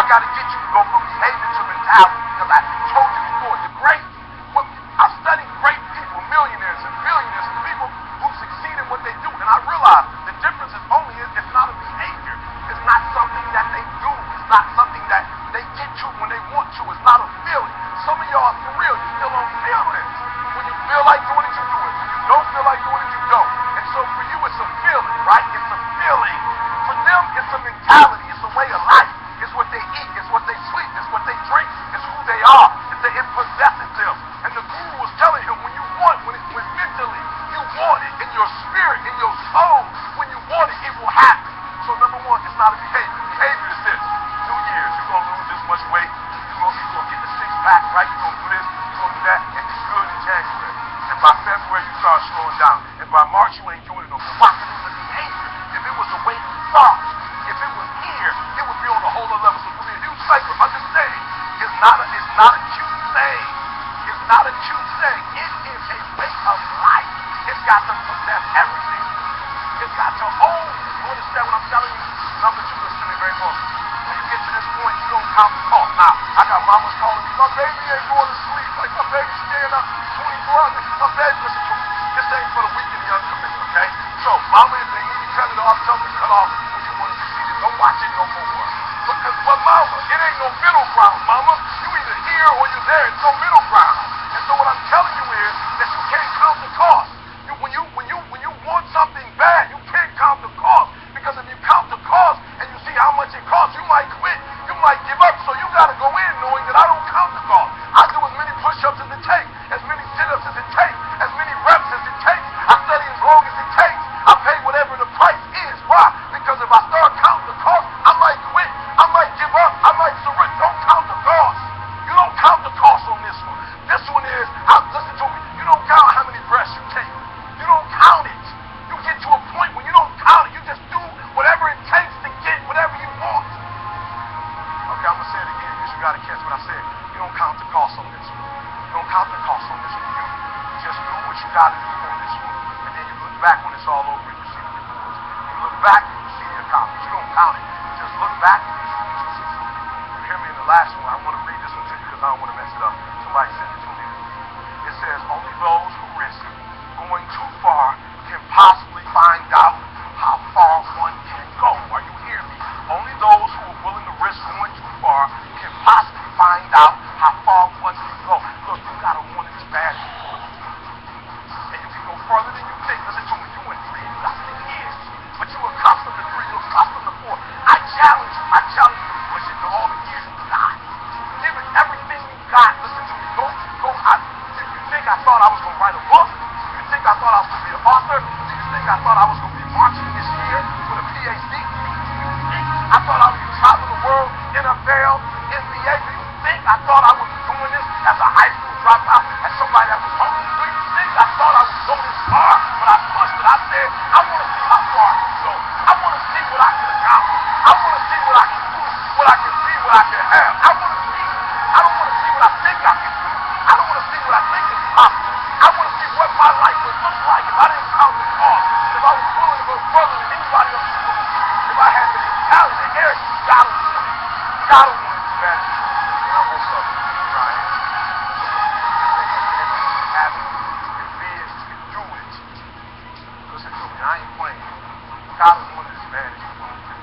got to get you to go from behavior to mentality, because I told you before, the great, I studied great people, millionaires and billionaires and people who succeed in what they do, and I realized the difference is only it's not a behavior. It's not something that they do. It's not something that they get to when they want to. It's not a feeling. Some of y'all, for real, you still don't feel this. When you feel like doing it, you do it. When you don't feel like doing it, you don't. And so for you, it's a feeling, right? It's a feeling. For them, it's a mentality. It's a way of life. It's what they eat. It's what they sleep. It's what they drink. It's who they are. It possesses them. And the guru was telling him, when you want, when mentally you want it, in your spirit, in your soul, when you want it, it will happen. So number one, it's not a behavior. Behavior is this. New Year's, you're going to lose this much weight. You're going to get the six-pack, right? You're going to do this. You're going to do that. And it's good in January. And by February, you start slowing down. And by March, you ain't doing it no more. Why? Because it was a behavior. If it was the way you thought, if it was here, it would be on a whole other level. So for me, a new cycle, understand, it's not a cute thing. It's not a cute thing. It is a way of life. It's got to possess everything. It's got to own. You understand what I'm telling you? Number two, listen to me very closely. When you get to this point, you don't count the cost. Now, I got mamas calling me, my baby ain't going to sleep. Like, my baby's staying up 24 hours. My baby, listen to me. This ain't for the weak and the uncommitted, okay? So, mama, if they need to cut it off, tell me to cut off when you want to see it. Don't watch it no more. But mama, it ain't no middle ground, mama. You either here or you're there. It's no middle ground. And so what I'm telling you is that you can't count the cost. When you want something bad, you can't count the cost. Because if you count the cost and you see how much it costs, you might quit. You might give up. So you got to go in knowing that I don't count the cost. I do as many push-ups as it takes, as many sit-ups as it takes, as many reps as it takes. I study as long as it takes. I pay whatever the price is. Why? Because if I start counting the cost, I might quit. I might give up. I might surrender. Don't count the cost. You don't count the cost on this one. This one is, listen to me, you don't count how many breaths you take. You don't count it. You get to a point when you don't count it. You just do whatever it takes to get whatever you want. Okay, I'm going to say it again because you got to catch what I said. You don't count the cost on this one. You don't count the cost on this one. You just do what you got to do on this one. And then you look back when it's all over and you see the rewards. You look back and you see the accomplishments. You don't count it. You just look back and you see the success. You hear me in the last one. I want to read this one to you because I don't want to mess it up. Somebody sent it to me. It says, only those who risk going too far can possibly find out how far one can go. Are you hearing me? Only those who are willing to risk going too far can possibly find out how far one can go. Look, you got to want it as bad as you want it. And you can go further than you think. Listen to me, you went 3, you got 6 years. But you were accustomed to 3, you're accustomed to 4. I challenge you to push it to all the years you got. Give it everything you got. Listen to me, go. If you think I thought I was going to write a book, you think I thought I was going to be an author, do you think I thought I was going to be marching this year with a PhD? I thought I was going to travel the world, NFL, NBA. Do you think I thought I was doing this as a high school dropout, as somebody that was home? Do you think I thought I would go this far? But I pushed it. I said, I want to see how far I can go. I want to see what I can accomplish. I want to see what I can do, what I can be, what I can have. I want to see. I don't want to see what I think I can do. I don't want to see what I think is possible. I want to see what my life would look like if I didn't count the cost. If I was willing to go further than anybody else was willing to. If I had the talent, the air, you gotta want it. You gotta want to do that. And I woke up. Here I am. You can have it. You can be it. You can do it. Listen to me. I ain't playing. You gotta want it as bad as you want to.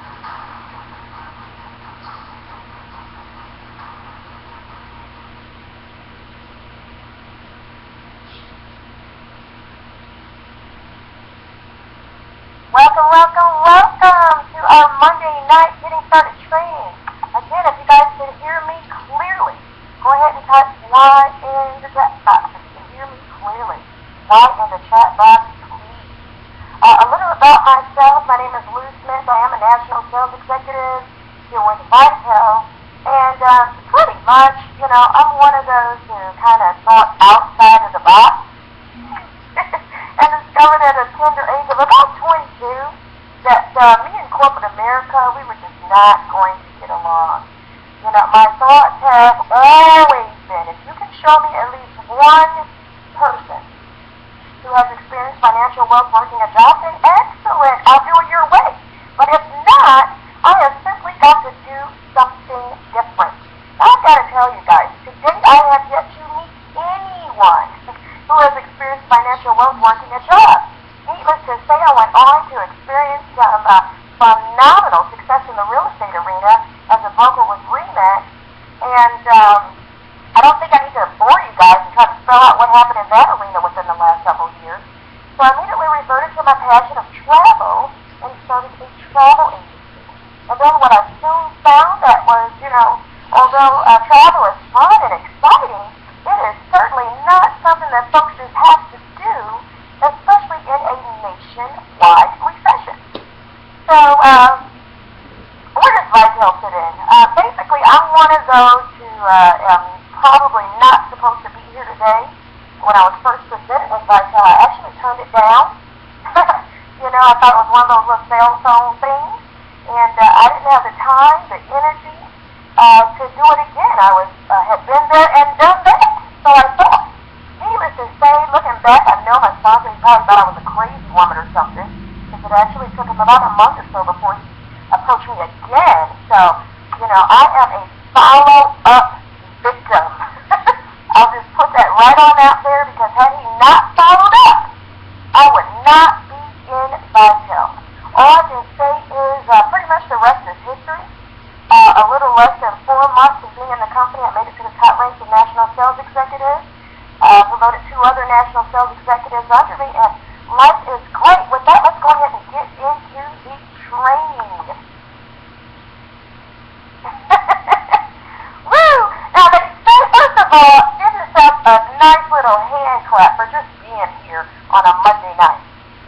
Welcome to our Monday night Getting Started training. Again, if you guys can hear me clearly, go ahead and type Y in the chat box. If you can hear me clearly, Y in the chat box, please. A little about myself. My name is Lou Smith. I am a national sales executive here with Vitel. And pretty much, I'm one of those who kind of thought outside of the box and discovered at a tender age of about 22 that me and corporate America, we were just not going to get along. My thoughts have always been, if you can show me at least one person who has experienced financial wealth working a job, then excellent, I'll do it your way. But if not, I have simply got to do something different. in the real estate arena as a broker with RE/MAX, and I don't think I need to bore you guys and try to spell out what happened in that arena within the last several years. So I immediately reverted to my passion of travel and started a travel agency. And then what I soon found that was, although travel is fun and exciting, it is certainly not something that folks just have to do, especially in a nationwide recession. So, where does Vitel fit in? Basically, I'm one of those who am probably not supposed to be here today. When I was first presented with Vitel, I actually turned it down. I thought it was one of those little cell phone things, and I didn't have the time, the energy to do it again. I had been there and done that, so I thought. Needless to say, looking back, I know my sponsor probably thought I was a crazy woman or something, because it actually took him about a month or so before he approached me again. So, I am a follow-up victim. I'll just put that right on out there, because had he not followed up, I would not be in Vitel. All I can say is pretty much the rest is history. A little less than 4 months of being in the company, I made it to the top ranks of national sales executives. Promoted 2 other national sales executives under me, and life is great. With that, let's go ahead and get into the training. Woo! Now, they say, first of all, give yourself a nice little hand clap for just being here on a Monday night.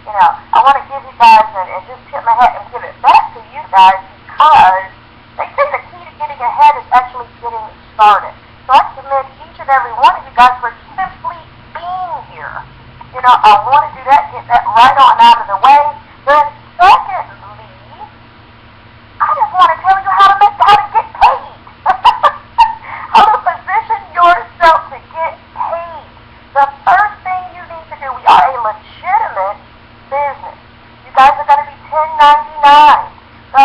I want to give you guys and just tip my hat and give it back to you guys, because they say the key to getting ahead is actually getting started. So I commend each and every one of you guys for simply being here. I want to do that, get that right on out of the way. Then secondly, I just want to tell you how to get paid. How to position yourself to get paid. The first thing you need to do, we are a legitimate business. You guys are going to be 1099. The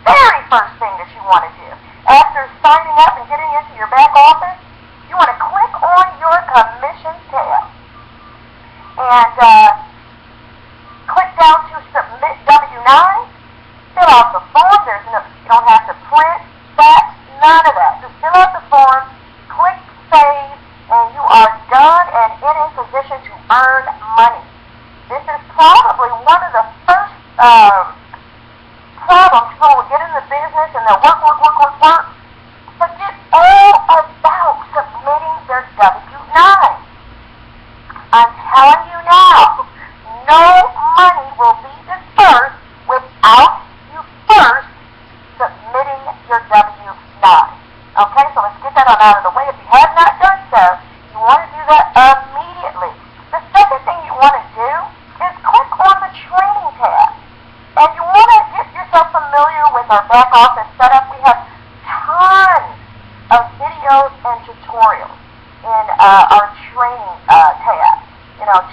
very first thing that you want to do after signing up and getting into your back office, you want to click on your commission tab and click down to submit W-9, fill out the form. You don't have to print, fax, none of that. Just fill out the form, click save, and you are done and in a position to earn money. This is probably one of the first problems people will get in the business and they'll work. Forget all about submitting their W-9. I'm telling you now, no money will be dispersed without you first submitting your W-9. Okay, so let's get that on out of the way. If you have not done so, you want to do that immediately. The second thing you want to do is click on the training tab. And you want to get yourself familiar with our back office setup. We have tons of videos and tutorials in our training tab.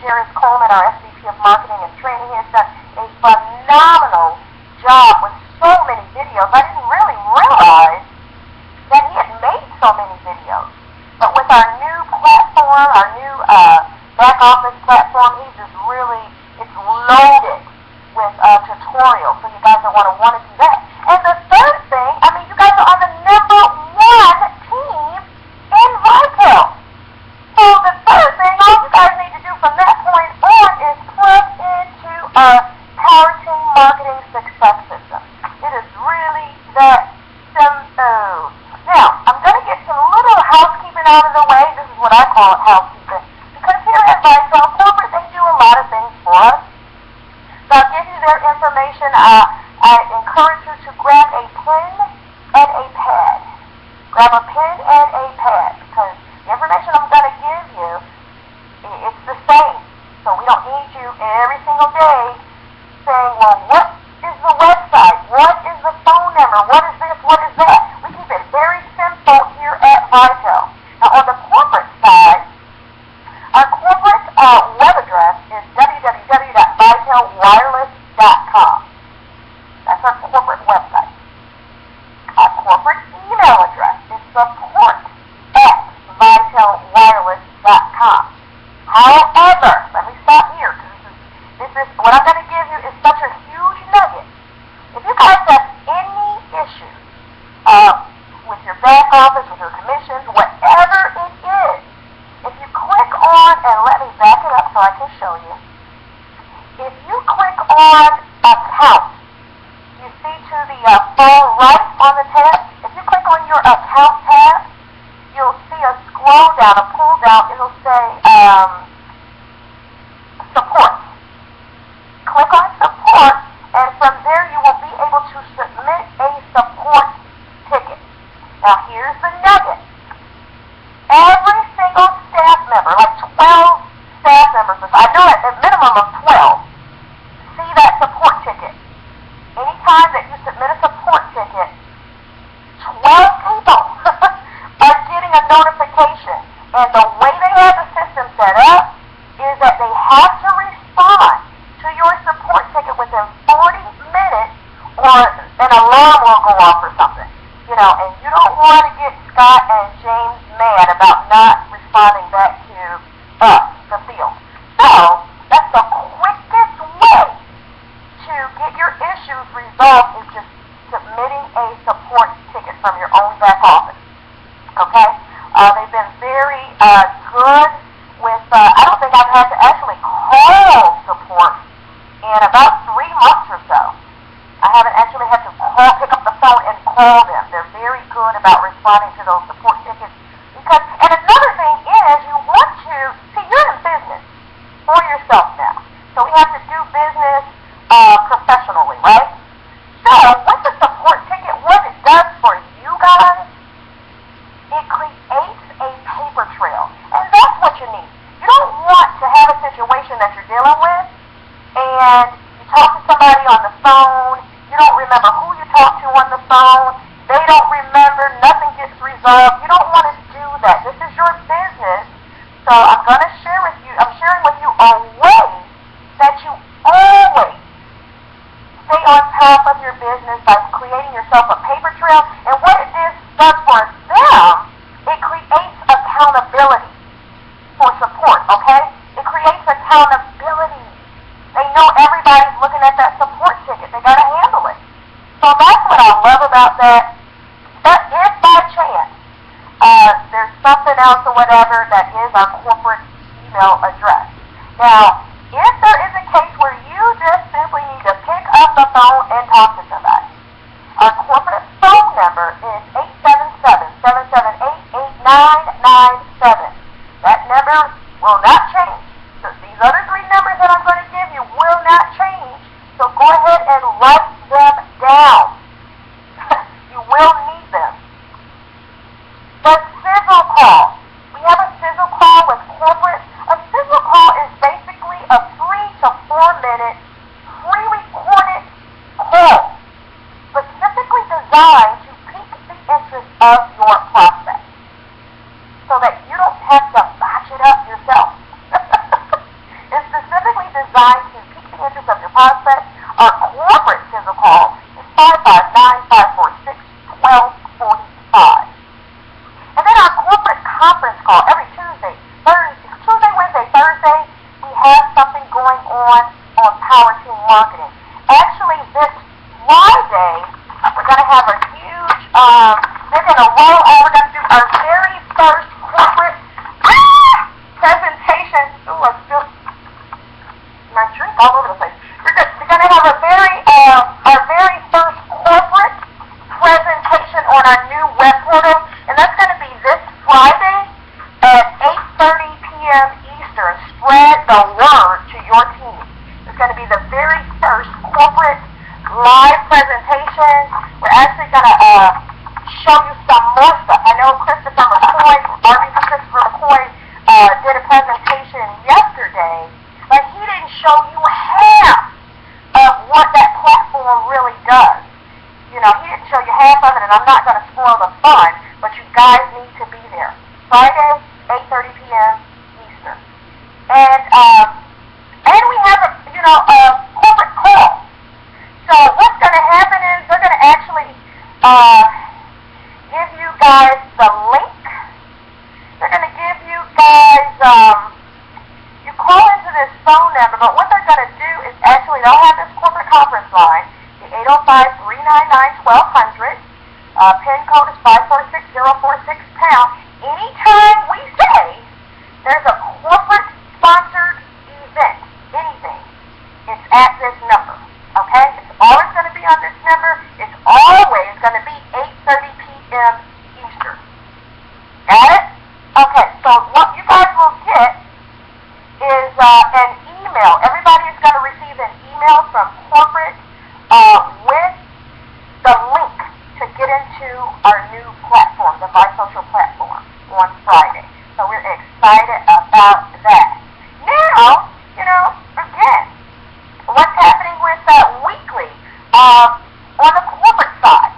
Jerry Coleman, our SVP of Marketing and Training, has done a phenomenal job with so many videos. I didn't really realize that he had made so many videos. But with our new platform, our new back office platform, he's just really, it's loaded with tutorials, so you guys are going to want to do that. And the third thing, you guys are on the number 1 team in Vitel. So the third thing, all you guys need to do from that point on is plug into our Power Team Marketing Success System. It is really that simple. Now, I'm going to get some little housekeeping out of the way. This is what I call housekeeping. Because here at Vitel Corporate, they do a lot of things for us. So I'll give you their information. I encourage you to grab a pen and a pad. Grab a pen and a pad, because the information I'm going to give you, it's the same. So we don't need you every single day saying, well, what is the website? What is the phone number? What is this? What is that? We keep it very simple here at Vitel. Now, on the corporate side, our corporate web address is www.vitelwireless.com. That's our corporate website. Our corporate email address is support@vitelwireless.com. However, let me stop here, because this is what I'm going to give you is such a huge nugget. If you guys have any show you. If you click on account, you see to the far right on the tab, if you click on your account tab, you'll see a scroll down, a pull down, it'll say support. Click on support, and from there you will be able to submit a support ticket. Now here's the nugget. Every single staff member, like 12 staff members, I know at a minimum of 12, see that support ticket. Anytime that you submit a support ticket, 12 people are getting a notification. And the way they have the system set up is that they have to respond to your support ticket within 40 minutes or an alarm will go off or something. You know, and you don't want to get Scott and James mad about not responding back to us, the field. So, that's the quickest way to get your issues resolved is just submitting a support ticket from your own back office. Okay? They've been very good with, I don't think I've had to actually call support in about 3 months or so. I haven't actually had to pick up the phone and call them. They're very good about responding to those support tickets. Because, and another thing is, you want to, see, you're in business for yourself now. So we have to do business professionally, right? So, with the support ticket, what it does for you guys, it creates a paper trail. And that's what you need. You don't want to have a situation that you're dealing with, and you talk to somebody on the phone, you don't remember who you talked to on the phone, they don't remember, nothing gets resolved. You don't want to do that. This is your business, so I'm sharing with you a way that you always stay on top of your business by creating yourself a paper trail. And what it does for them, it creates accountability for support, okay? It creates accountability. They know everybody's looking at that support ticket. They got to handle it. So that's what I love about that. But if by chance there's something else or whatever, that is our corporate email address. Now, if there is a case where you just simply need to pick up the phone and talk to somebody, our corporate phone number is 877-778-8997. That number will not change. So these other 3 numbers that I'm going to give you will not change. So go ahead and write them down. You will need them. The sizzle call. We have a sizzle call with corporate. A sizzle call is basically a 3 to 4 minute pre-recorded call specifically designed to pique the interest of your prospect so that you don't have to botch it up yourself. It's specifically designed to pique the interest of your prospect. Our corporate sizzle call is 559-546-1245. And then our corporate conference call every Tuesday, Wednesday, Thursday, we have something going on Power Team Marketing. Actually, this Friday, we're going to have a huge, they're going to roll over, we're going to do our very first corporate presentation. Ooh, I spilled my drink all over the place. We're going to have our very first corporate presentation on our new web portal, and that's going to be this Friday at 8:30 p.m. Eastern. Spread the word to your team. It's going to be the very first corporate live presentation. We're actually going to show you some more stuff. I know Christopher McCoy, RVP Christopher McCoy, did a presentation yesterday, but he didn't show you half of what that platform really does. You know, he didn't show you half of it, and I'm not going to spoil the fun, but you guys need to be there. Friday, 8:30 p.m. Eastern. And we have a corporate call. So what's going to happen is they're going to actually give you guys the link. They're going to give you guys, you call into this phone number, but what they're going to do is actually, they'll have this corporate conference line, the 805-399-1200. PIN code is 546046#. Anytime we say there's a corporate sponsored event, to our new platform, the Vice Social platform, on Friday. So we're excited about that. Now, again, what's happening with weekly on the corporate side?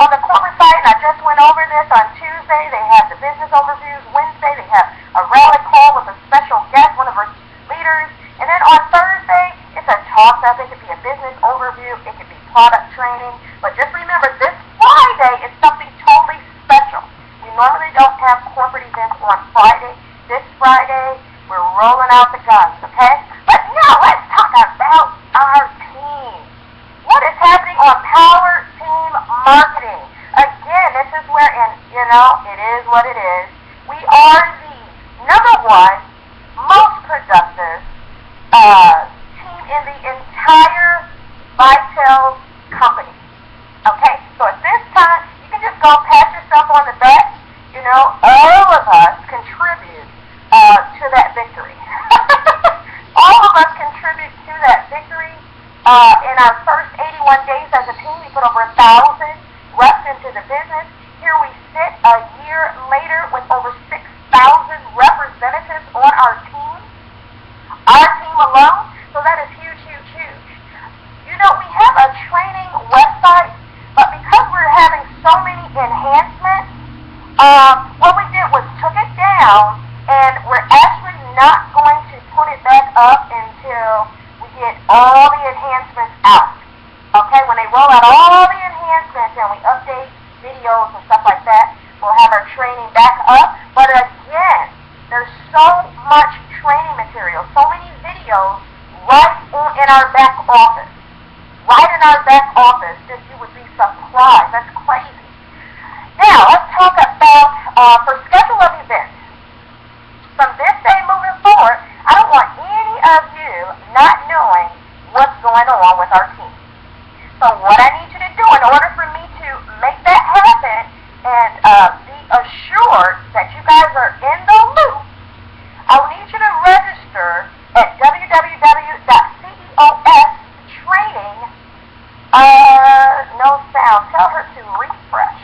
On the corporate side, and I just went over this on Tuesday, they have the business overviews. Wednesday, they have a rally call with a special guest, one of our leaders. And then on Thursday, it's a toss-up. It could be a business overview. It could be product training. But just remember, this Friday is something totally special. We normally don't have corporate events on Friday. This Friday, we're rolling out the guns, okay? But now let's talk about our team. What is happening on Power Team Marketing? Again, this is where, and it is what it is. We are the number one most productive team in the entire Vitel company. Okay? So at this time, you can just go pat yourself on the back. All of us contribute to that victory. All of us contribute to that victory. In our first 81 days as a team, we put over 1,000 reps into the business. Here we sit a year later with over 6,000 representatives on our team. Our team alone. So that is huge, huge, huge. We have a training website, but because we're having so many enhancements, what we did was took it down, and we're actually not going to put it back up until we get all the enhancements out. Okay, when they roll out all the enhancements and we update videos and stuff like that, we'll have our training back up. But again, there's so much training material, so many videos right in our back office. Right in our back office, that you would be surprised. That's crazy. Now, let's talk about for schedule of events. From this day moving forward, I don't want any of you not knowing what's going on with our team. So what I need you to do in order for me to make that happen and be assured that you guys are in the loop, I will need you to register at www.ceostraining. No sound. Tell her to refresh.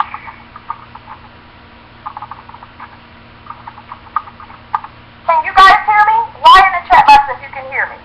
Can you guys hear me? Why in the chat box if you can hear me?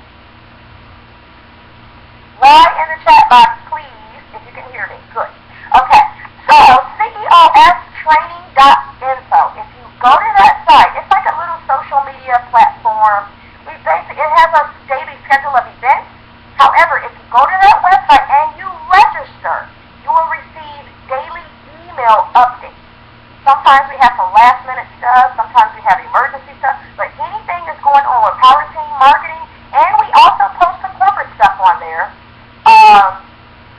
Why in the chat box, please, if you can hear me. Good. Okay. So, ceostraining.info. If you go to that site, it's like a little social media platform. It has a daily schedule of events. However, if you go to that website and you register, you will receive daily email updates. Sometimes we have some last-minute stuff. Sometimes we have emergency stuff. But anything that's going on with Power Team Marketing, and we also post the corporate stuff on there,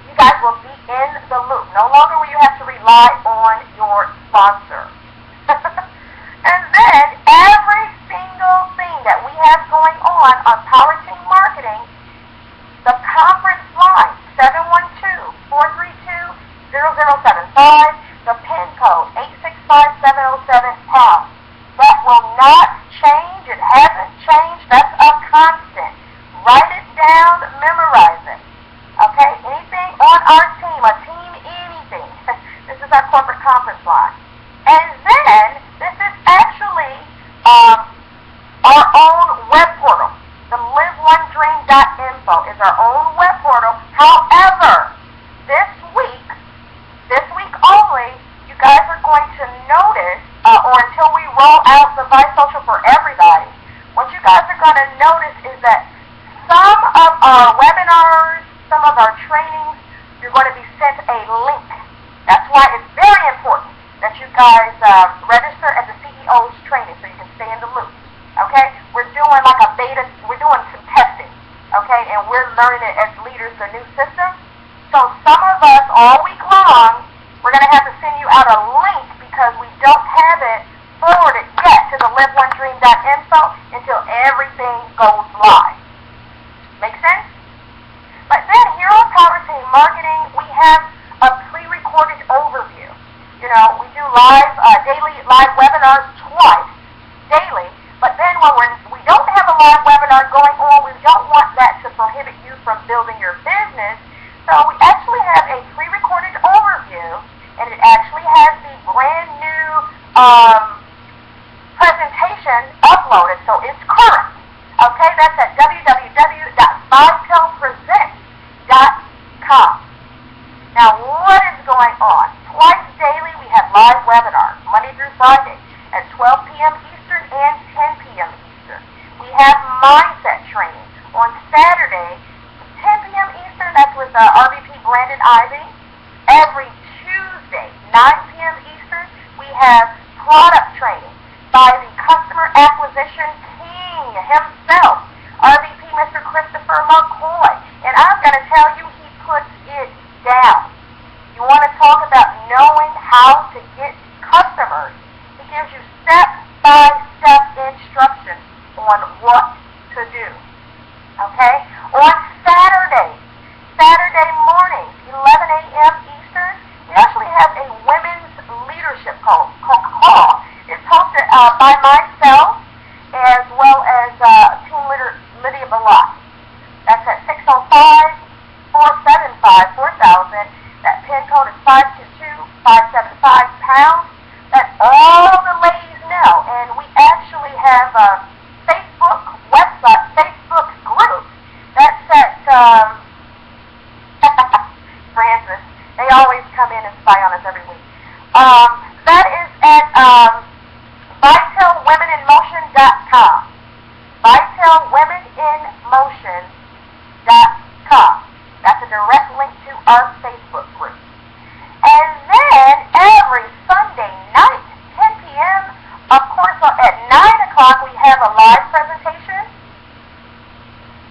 you guys will be in the loop. No longer will you have to rely on your sponsor. And then every single thing that we have going on Power Team Marketing, the conference line, 712-432-0075, the PIN code, 865-707#. That will not change. It hasn't changed. That's a constant. Write it down, memorize it. Okay? Anything on our team, a team anything. This is our corporate conference line. And then, this is actually our own web portal. The liveonedream.info is our own web portal. However, this week only, you guys are going to notice, or until we roll out the Vice Social for everybody, what you guys are going to notice is that some of our webinars, some of our trainings, you're going to be sent a link. That's why it's very important that you guys register at the CEO's training so you can stay in the loop. Okay? We're doing like a beta, we're doing some testing. Okay? And we're learning it as leaders, the new system. So some of us, all week long, we're going to have to send you out a link because we don't have it forwarded yet to the liveonedream.info until everything goes live. Make sense? But then here on Power Team Marketing, we have a pre-recorded overview. We do daily live webinars twice daily, but then when we don't have a live webinar going on, we don't want that to prohibit you from building your business. So we actually have a pre-recorded overview, and it night on. Twice daily we have live webinars, Monday through Friday at 12 p.m. Eastern and 10 p.m. Eastern. We have mindset training on Saturday, 10 p.m. Eastern. That's with RVP Brandon Ivy. Every Tuesday, 9 p.m. Eastern, we have product training by the customer acquisition king himself, RVP Mr. Christopher McCoy. And I'm going to tell you, he puts it down. You want to talk about knowing how to get customers. He gives you step-by-step instructions on what to do. Okay? On Saturday morning, 11 a.m. Eastern, we actually have a women's leadership call. It's hosted by myself as well as team leader Lydia Balot. That's at 605-475-4000. That PIN code is 522-575-pound. That all the ladies know. And we actually have a Facebook website, Facebook group. That's at, Francis, they always come in and spy on us every week. That is at VitalWomenInMotion.com. VitalWomenInMotion.com. That's a direct link to our Facebook group. And then every Sunday night, 10 p.m., of course, at 9 o'clock, we have a live presentation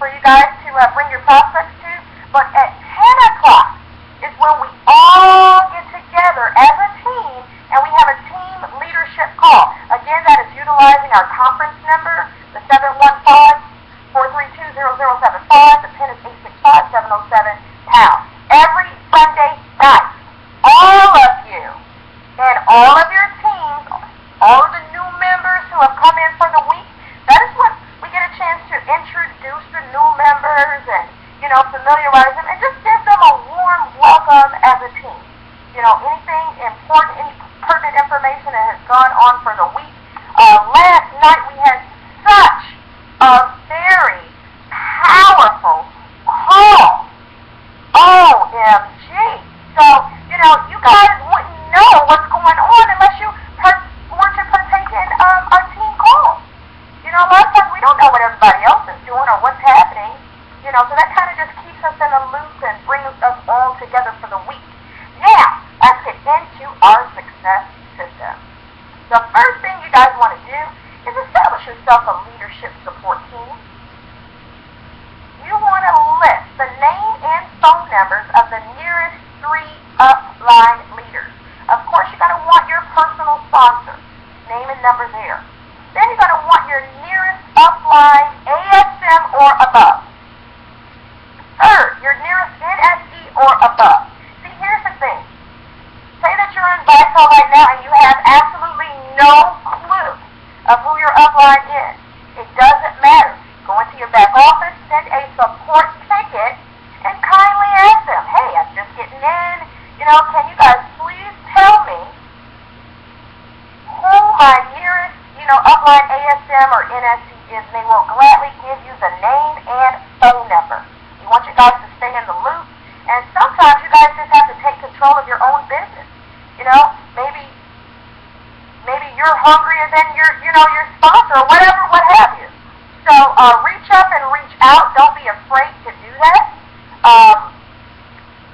for you guys to bring your prospects to. But at 10 o'clock is when we all get together as a team, and we have a team leadership call. Again, that is utilizing our conference number, the 715-432-0075. The PIN is 865-707-pound. Every Sunday night, all of you and all of your teams, all of the new members who have come in for the week, that is what we get a chance to introduce the new members and, familiarize them and just give them a warm welcome as a team. Anything important, any pertinent information that has gone on for the week. Last night we had such a very powerful call. OMG. So, you guys wouldn't know what's going on unless you were to partake in our team call. A lot of times we don't know what everybody else is doing or what's happening. So that kind of just keeps us in a loop and brings us all together for the week. Now, let's get into our success system. The first thing you guys want to do is establish yourself a leadership support team. You want to list the name and phone numbers of the nearest 3 upline leaders. Of course, you're going to want your personal sponsor, name and number there. Then you're going to want your nearest upline ASM or above. Third, your nearest NSE or above. See, here's the thing. Say that you're in Vital right now and you have absolutely no clue of who your upline is. It doesn't matter. Go into your back office, send a support ticket, and kindly ask them, hey, I'm just getting in. Can you guys please tell me who my nearest, upline ASM or NSE is? And they will gladly give you the name and phone number. We want you guys to stay in the loop, and sometimes you guys just have to take control of your own business. Maybe you're hungrier than your sponsor or whatever, what have you. So reach up and reach out. Don't be afraid to do that.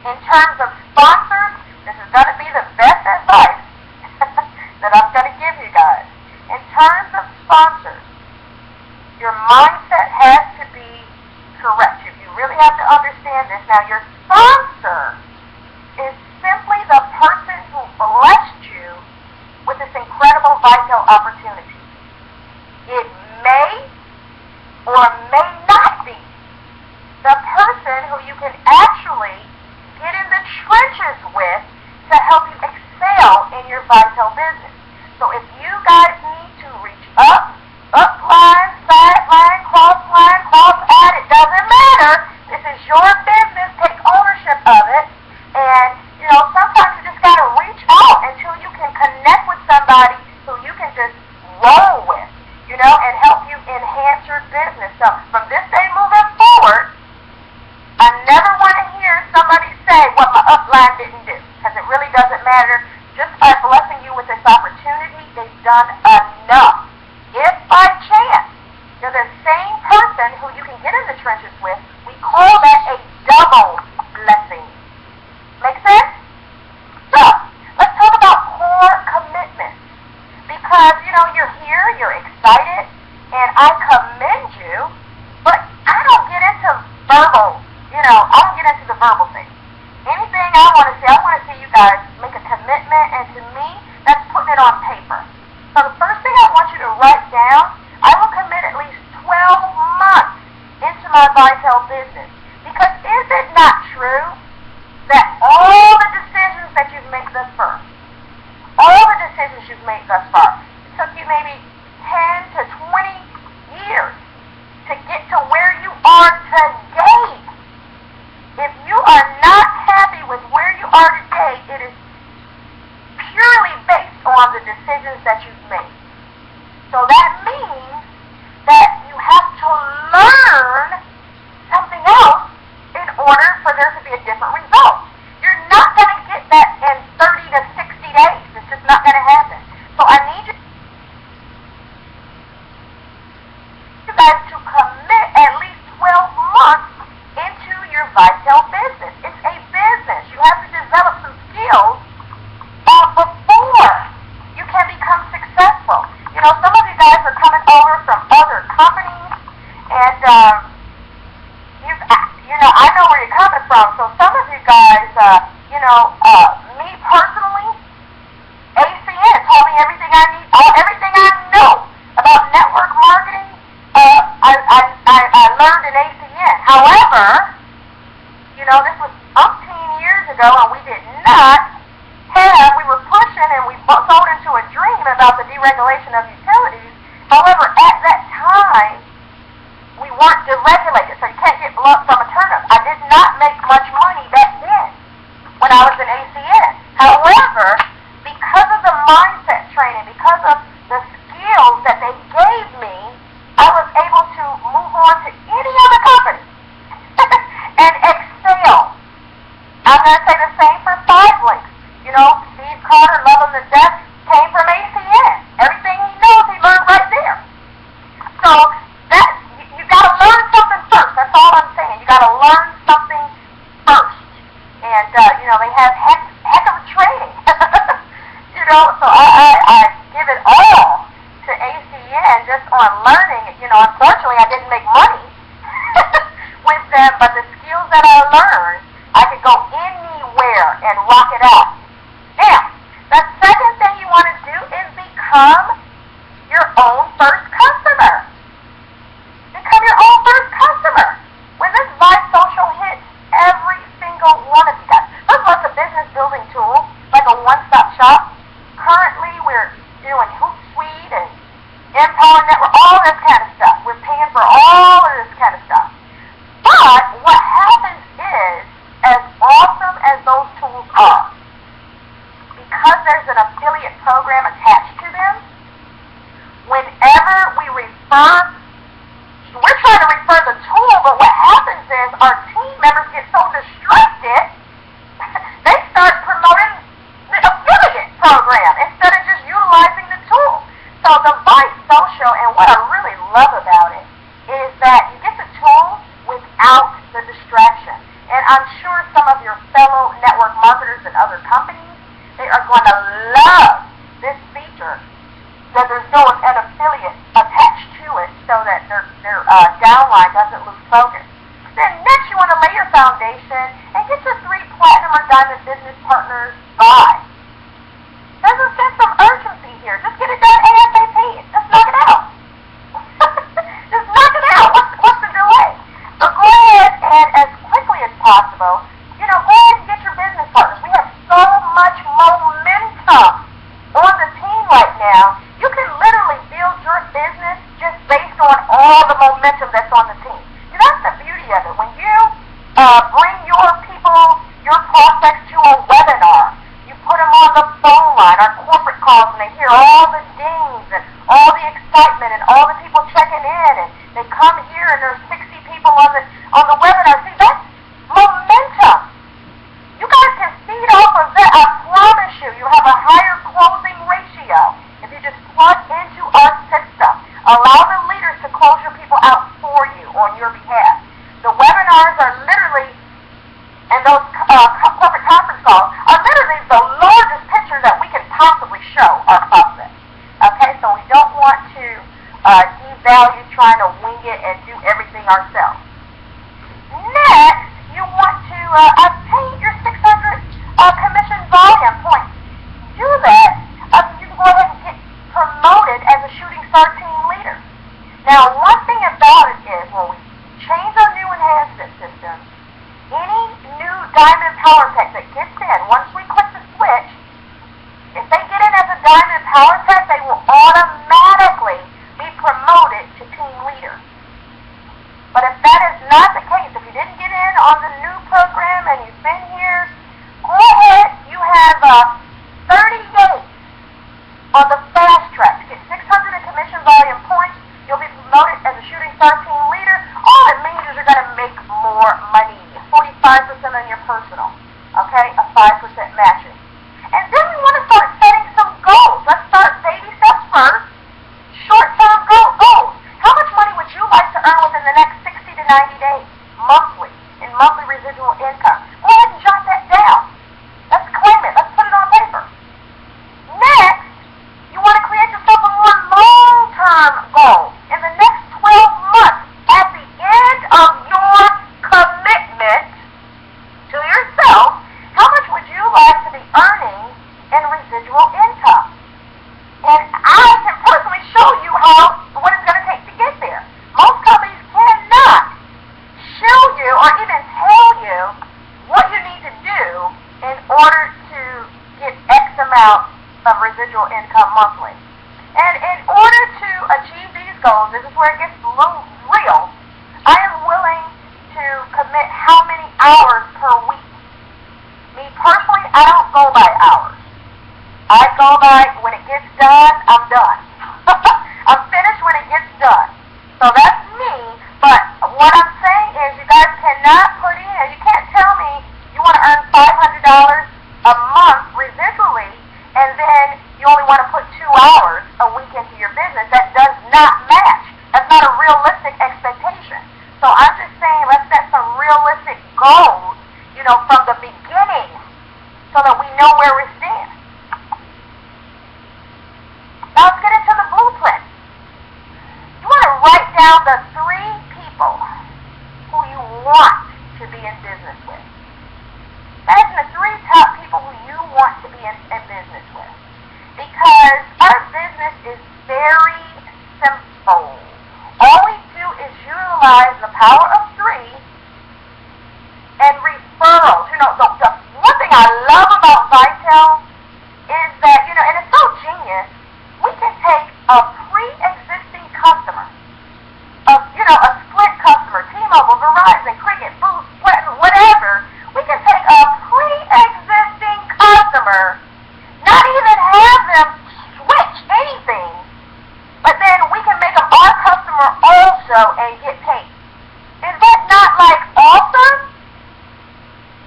In terms of sponsors, this is going to be the best advice that I'm going to give you guys. In terms of sponsors, your mindset has to be correct. You really have to understand this. Now, your sponsor is simply the person who blessed you with this incredible Vital opportunity. It may or may not be the person who you can actually get in the trenches with to help you excel in your Vital business. So if you guys need to reach up line, sideline, cross ad, it doesn't matter. This is your business. Take ownership of it. And, sometimes you just got to reach out until you can connect with somebody who you can just roll with, and help you enhance your business. So from this day moving forward, I never want to hear somebody say what my upline didn't do, because it really doesn't matter. Just by blessing you with this opportunity, they've done enough. If by chance you're the same person who you can get in the trenches with, we call that a double blessing. Make sense? So, let's talk about core commitments. Because, you're here, you're excited, and I commend you, but I don't get into verbal, I don't get into the verbal thing. Anything I want to see you guys make a commitment, and to me, that's putting it on paper. So the first thing I want you to write down, I will commit at least 12 months into my Vitel business. Because is it not true that all the decisions that you've made thus far, it took you maybe 10 to 20 years to get to where you are today. If you are not happy with where you are today, it is purely based on the decisions that you've made. So that means that you have to learn something else in order for there to be a different result. You're not going to get that in 30 to 60 days. It's just not going to happen. So I need you guys to commit at least 12 months into your Vitel business. It's a business. You have to develop some skills before you can become successful. Some of you guys are coming over from other companies, and I know where you're coming from. So some of you guys, me personally, ACN told me everything I need, everything I know about network marketing. I learned in ACN. However, this was umpteen years ago, and we did not we were pushing and we sold into a dream about the deregulation of utilities. However, at that time, we weren't deregulated, so you can't get lump sum of turnip. I did not make much money back then when I was in ACN. However, because of the mindset training, because of the skills that they gave me, I was able to move on to any other company and excel. I'm going to say the same for 5LINK. Steve Carter, love him to death, came from ACN. Everything he knows, he learned right there. So you got to learn something first. That's all I'm saying. You got to learn something first. And they have heck of a training. So I give it all to ACN just on learning. Unfortunately, I didn't make money with them, but the skills that I learned, I could go anywhere and rock it out. Now, the second thing you want to do is become your own first customer. Become your own first customer. When this Vibe Social hits every single one of you guys. First of all, it's a business building tool, like a one-stop shop. Currently, we're doing Hootsuite and Empower Network, all this kind of stuff. We're paying for all of this kind of stuff. But what happens is, as awesome as those tools are, because there's an affiliate program attached to them, whenever we refer, we're trying to refer the tool, but what happens is our team members get so distracted, they start promoting the affiliate program instead of just utilizing the tool. So the Vibe Social, and what I really love about it, is that you get the tool without the distraction. And I'm sure some of your fellow network marketers and other companies, they are going to love this feature, that there's no an affiliate attached to it so that their downline doesn't lose focus. Then next you want to lay your foundation and get your 3 platinum or diamond business partners by. There's a sense of urgency here. Just get it done ASAP. Just knock it out. Just knock it out. What's the delay? So go ahead and as quickly as possible, go ahead and get your business partners. We have so much momentum on the team right now. You can literally build your business just based on all the momentum that's on the team. That's the beauty of it. When you bring your people, your prospects to a webinar, you put them on the phone line, our corporate calls, and they hear all the dings and all the excitement and all the people checking in, and they come here and there's 60 people on the webinar. See, that's momentum. You guys can feed off of that. I promise show our process. Okay, so we don't want to devalue trying to wing it and do everything ourselves. Next, you want to obtain your 600 commission volume points. Do that, you can go ahead and get promoted as a shooting star team leader. Now, one thing about it is when we change our new enhancement system, any new Diamond Power Tech that gets in, once we click the switch, if they get in as a Diamond Power Tech, they will automatically be promoted to team leader. But if that is not the case, if you didn't get in on the new program and you've been here, go ahead, you have 30 days on the fast track to get 600 in commission volume points. You'll be promoted as a shooting star team leader. All it means is you're going to make more money, 45% on your personal, okay, a 5% matching. And then we want to start setting some goals. Let's start baby steps first. Short-term goals. How much money would you like to earn within the next 60 to 90 days, monthly, in monthly residual income? Go ahead and jot that down. Let's claim it. Let's put it on paper. Next, you want to create yourself a more long-term goal. In the next 12 months, at the end of your commitment to yourself, how much would you like to be earning in residual income? And I can personally show you what it's going to take to get there. Most companies cannot show you or even tell you what you need to do in order to get X amount of residual income monthly. And in order to achieve these goals, this is where it gets a little real, I am willing to commit how many hours per week. Me personally, I don't go by hours. I go by when it gets done, I'm done. I'm finished when it gets done. So that's me, but what I'm saying is you guys cannot put in, you can't tell me you want to earn $500 a month residually, and then you only want to put 2 hours a week into your business. That does not match. That's not a realistic expectation. So I'm just saying let's set some realistic goals, from the beginning so that we know where we stand. Now let's get into the blueprint. You want to write down the 3 people who you want to be in business with. That's the 3 top people who you want to be in business with. Because our business is very simple. All we do is utilize the power of 3 and referrals. The one thing I love about Vitel is that, and it's so genius, we can take a pre-existing customer, a Sprint customer, T-Mobile, Verizon, Cricket, Boost, whatever. We can take a pre-existing customer, not even have them switch anything, but then we can make them our customer also and get paid. Is that not awesome?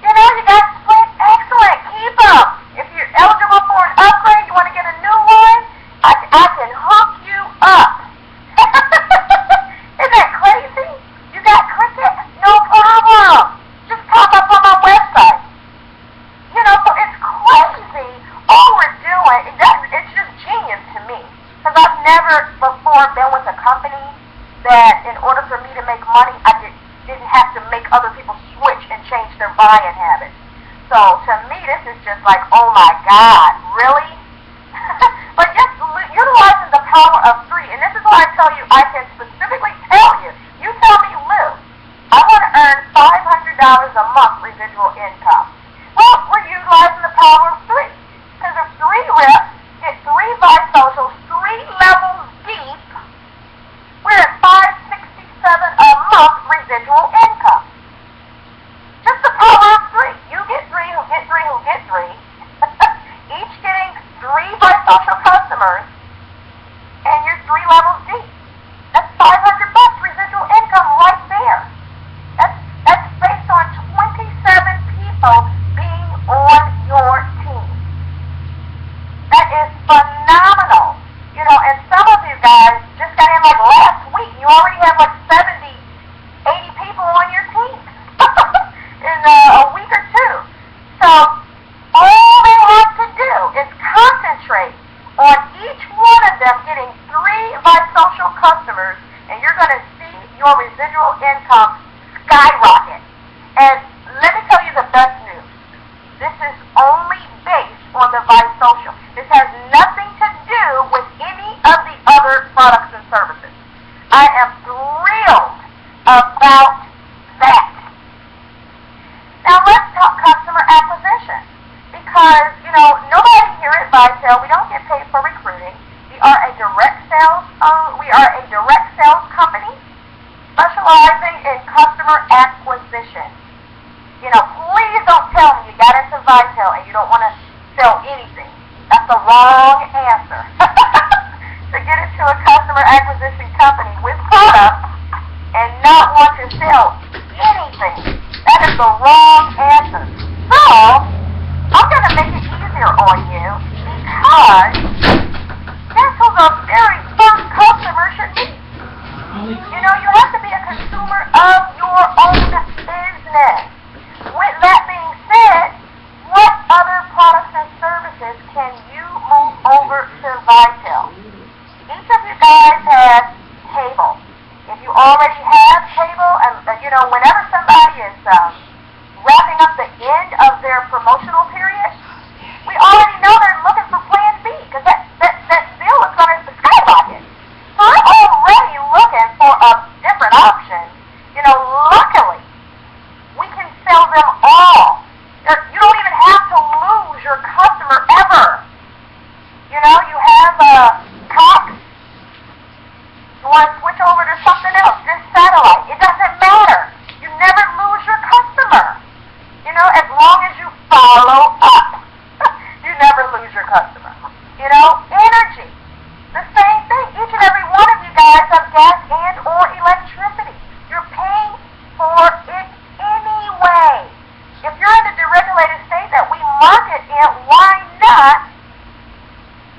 You got Sprint, excellent, keep them. If you're eligible for an upgrade, you want to get a new one, I can hook you up. Isn't that crazy? You got Cricket? No problem. Just pop up on my website. So it's crazy. All we're doing, it's just genius to me. Because I've never before been with a company that in order for me to make money, I didn't have to make other people switch and change their buying habits. So to me, this is just oh my God, really? But just utilizing the power of 3, and this is why I tell you, I can specifically tell you, you tell me, Lou, I want to earn $500 a month residual income. Well, we're utilizing the power of 3. Because if 3 reps get 3 Vice Socials, 3 levels deep, we're at $567 a month residual income. Just the power of 3. You get 3, who get 3, who get 3. Each getting 3 Vice Social customers, and you're 3 levels deep. That's $500 residual income right there. That's based on 27 people being on your team. That is phenomenal. And some of you guys just got in last week. You already have 70, 80 people on your team in a week or 2. So all they have to do is concentrate Vitel, we don't get paid for recruiting. We are a direct sales company specializing in customer acquisition. Please don't tell me you got into Vitel and you don't want to sell anything. That's the wrong answer. To get into a customer acquisition company with products and not want to sell anything. That is the wrong answer. So, I'm going to make it easier on you because that's who the very first customer should be. You have to be a consumer of your own business. With that being said, what other products and services can you move over to Vitel? Each of you guys has cable. If you already have cable, and whenever somebody is wrapping up the end of their promotional period, we already know they're looking for Plan B because that bill is going to skyrocket. So they're already looking for a different option. Luckily, we can sell them all. You don't even have to lose your customer ever. You have Cox. You want to switch over to something else, just satellite. It doesn't matter. You never lose your customer. As long as you follow up, you never lose your customer. Energy. The same thing. Each and every one of you guys have gas and or electricity. You're paying for it anyway. If you're in the deregulated state that we market in, why not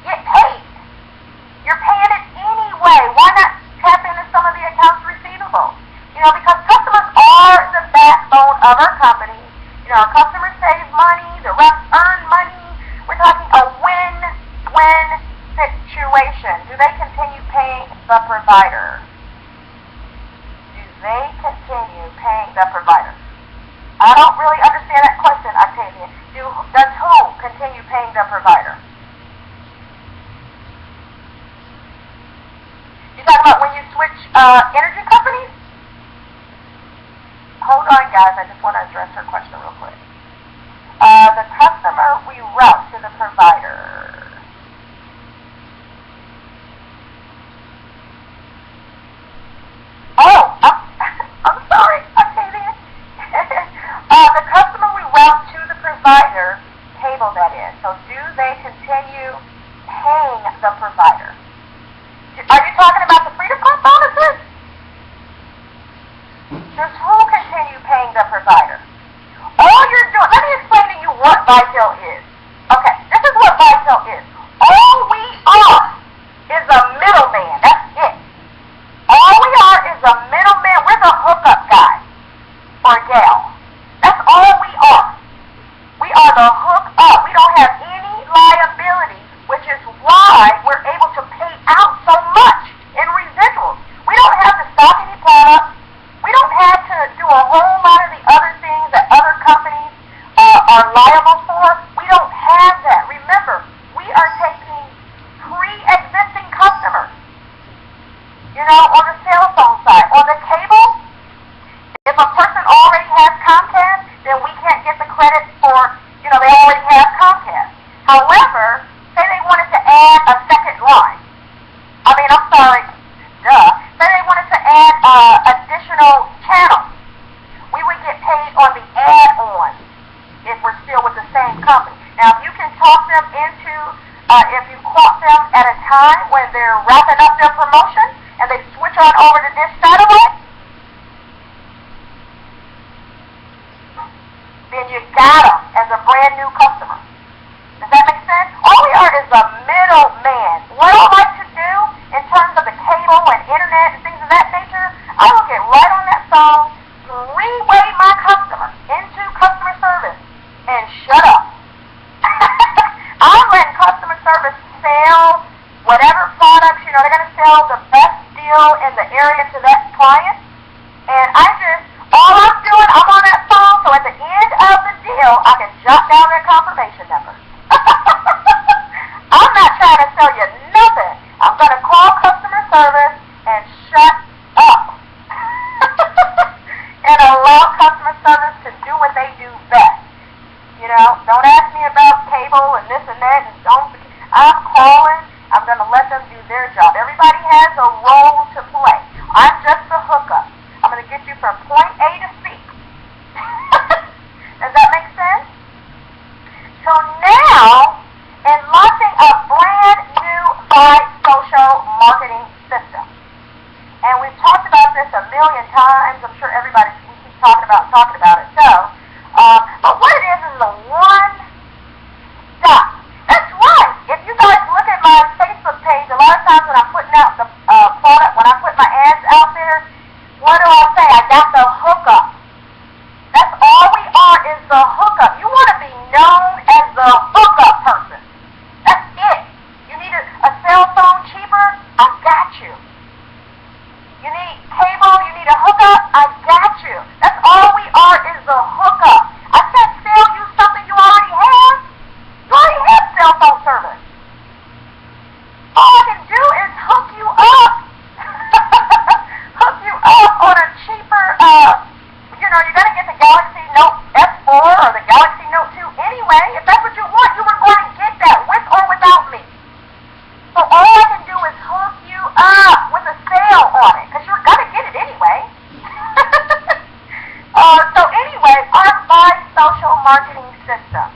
get paid? You're paying it anyway. Why not tap into some of the accounts receivable? Because customers are the backbone of our company. Our customers save money, the reps earn money. We're talking a win-win situation. Do they continue paying the provider? Do they continue paying the provider? I don't really understand that question, Octavian. Does who continue paying the provider? You talking about when you switch energy companies? Hold on, guys. I just want to address her question real quick. The customer we route to the provider. Oh, I'm sorry, Octavian. The customer we route to the provider, cable that is. So do they continue paying the provider? Are you talking about the Freedom Club bonuses? Does who continue paying the provider? All you're doing, let me explain to you what Vitel is. Okay, this is what Vitel is. All we are is a middleman. That's it. All we are is a middleman. We're the hookup guy or gal. That's all we are. We are the hook up. We don't have any liability, which is why we're able to pay out so much in residuals. We don't have to stock any products. We don't have to do a whole lot of the other things that other companies are liable for. We don't have that. Remember, we are taking pre-existing customers. On the cell phone side. On the cable, if a person already has Comcast, then we can't get the credit for, they already have Comcast. However, say they wanted to add a second line. I'm sorry, say they wanted to add additional channels. We would get paid on the add-on if we're still with the same company. Now, if you can talk them into, if you caught them at a time when they're wrapping up their promotion and they switch on over to Dish Satellite, then you got them as a brand new customer. Does that make sense? All we are is a middleman. What I like to do in terms of the cable and internet and things of that nature, I will get right on that phone, three-way my customer into customer service, and shut up. I'm letting customer service sell whatever products, they're going to sell the best deal in the area to that client. And all I'm doing, I'm on that phone, so at the end of the deal, I can jot down their confirmation number. I'm not trying to sell you nothing. I'm going to call customer service and shut up. And allow customer service to do what they do best. Don't ask me about cable and this and that. And I I'm calling, I'm going to let them do their job. Everybody has a role to play. I'm just the hookup. I'm going to get you from point A to C. Does that make sense? So now, in launching a brand new Vibe social marketing system, and we've talked about this a million times. I'm sure everybody keeps talking about it. So, but what it is the one stop. That's right. If you guys look at my Facebook page, a lot of times when I'm putting out the product, when I put my ads out there, what do I say? I got the hookup. That's all we are, is the hookup. You want to be known as the hookup person. That's it. You need a cell phone cheaper? I got you. You need cable? You need a hookup? I got you. That's all we are, is the hookup. I can't sell you something you already have. You already have cell phone service. All I can do is hook you up. Hook you up on a cheaper, you're going to get the Galaxy Note S4 or the Galaxy Note 2 anyway. If that's what you want, you were going to get that with or without me. So all I can do is hook you up with a sale on it, because you're going to get it anyway. So anyway, our Vibe social marketing system.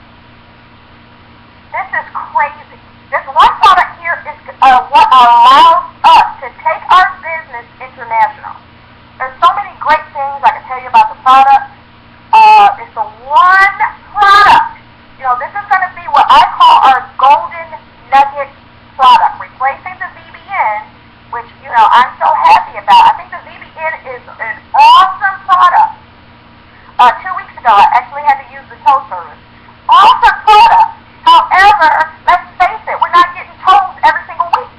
This is crazy. This one product here is what allows us to take our business international. There's so many great things I can tell you about the product. It's the one product. This is going to be what I call our golden nugget product, replacing the VBN, which, I'm so happy about. I think the VBN is an awesome product. 2 weeks ago, I actually had to use the tow service. Awesome product. However, let's face it, we're not getting tows every single week.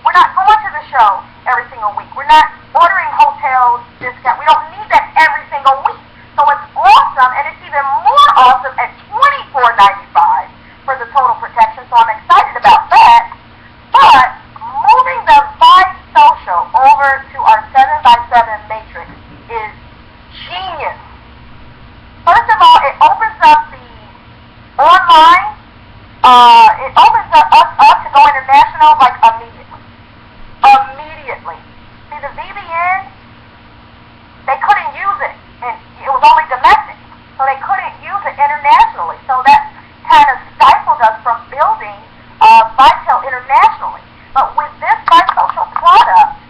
We're not going to the show every single week. We're not ordering hotel discount. We don't need that every single week. So it's awesome, and it's even more awesome at $24.95 for the total protection. So I'm excited about that. But moving the Vibe Social over to our 7x7 matrix is genius. First of all, it opens up the online. It opens us up to go international like immediately. Immediately. See, the VBN, they couldn't use it, and it was only domestic, so they couldn't use it internationally. So that kind of stifled us from building Vitel internationally. But with this Vibe Social product,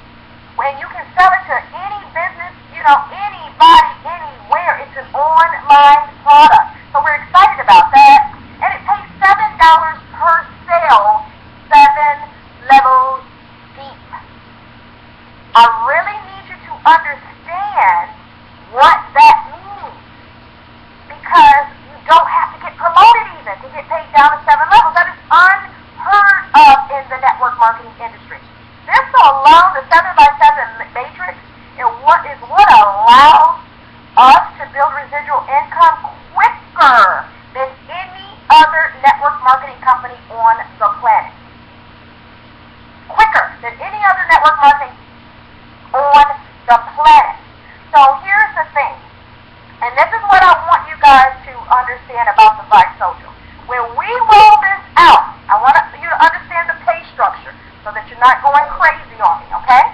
when you can sell it to any business, anybody, anywhere, it's an online product. So we're excited about that, and it pays $7 per sale, 7 levels deep. I really need you to understand what that means, because you don't have to get promoted even to get paid down to 7 levels. That is unheard of in the network marketing industry. This alone, the 7x7 matrix, is what allows us to build residual income quicker than any other network marketing company on the planet. Quicker than any other network marketing on the planet. So here's the thing, and this is what I want you guys to understand about the Vibe Social. When we roll this out, I want you to understand the pay structure so that you're not going crazy on me, okay?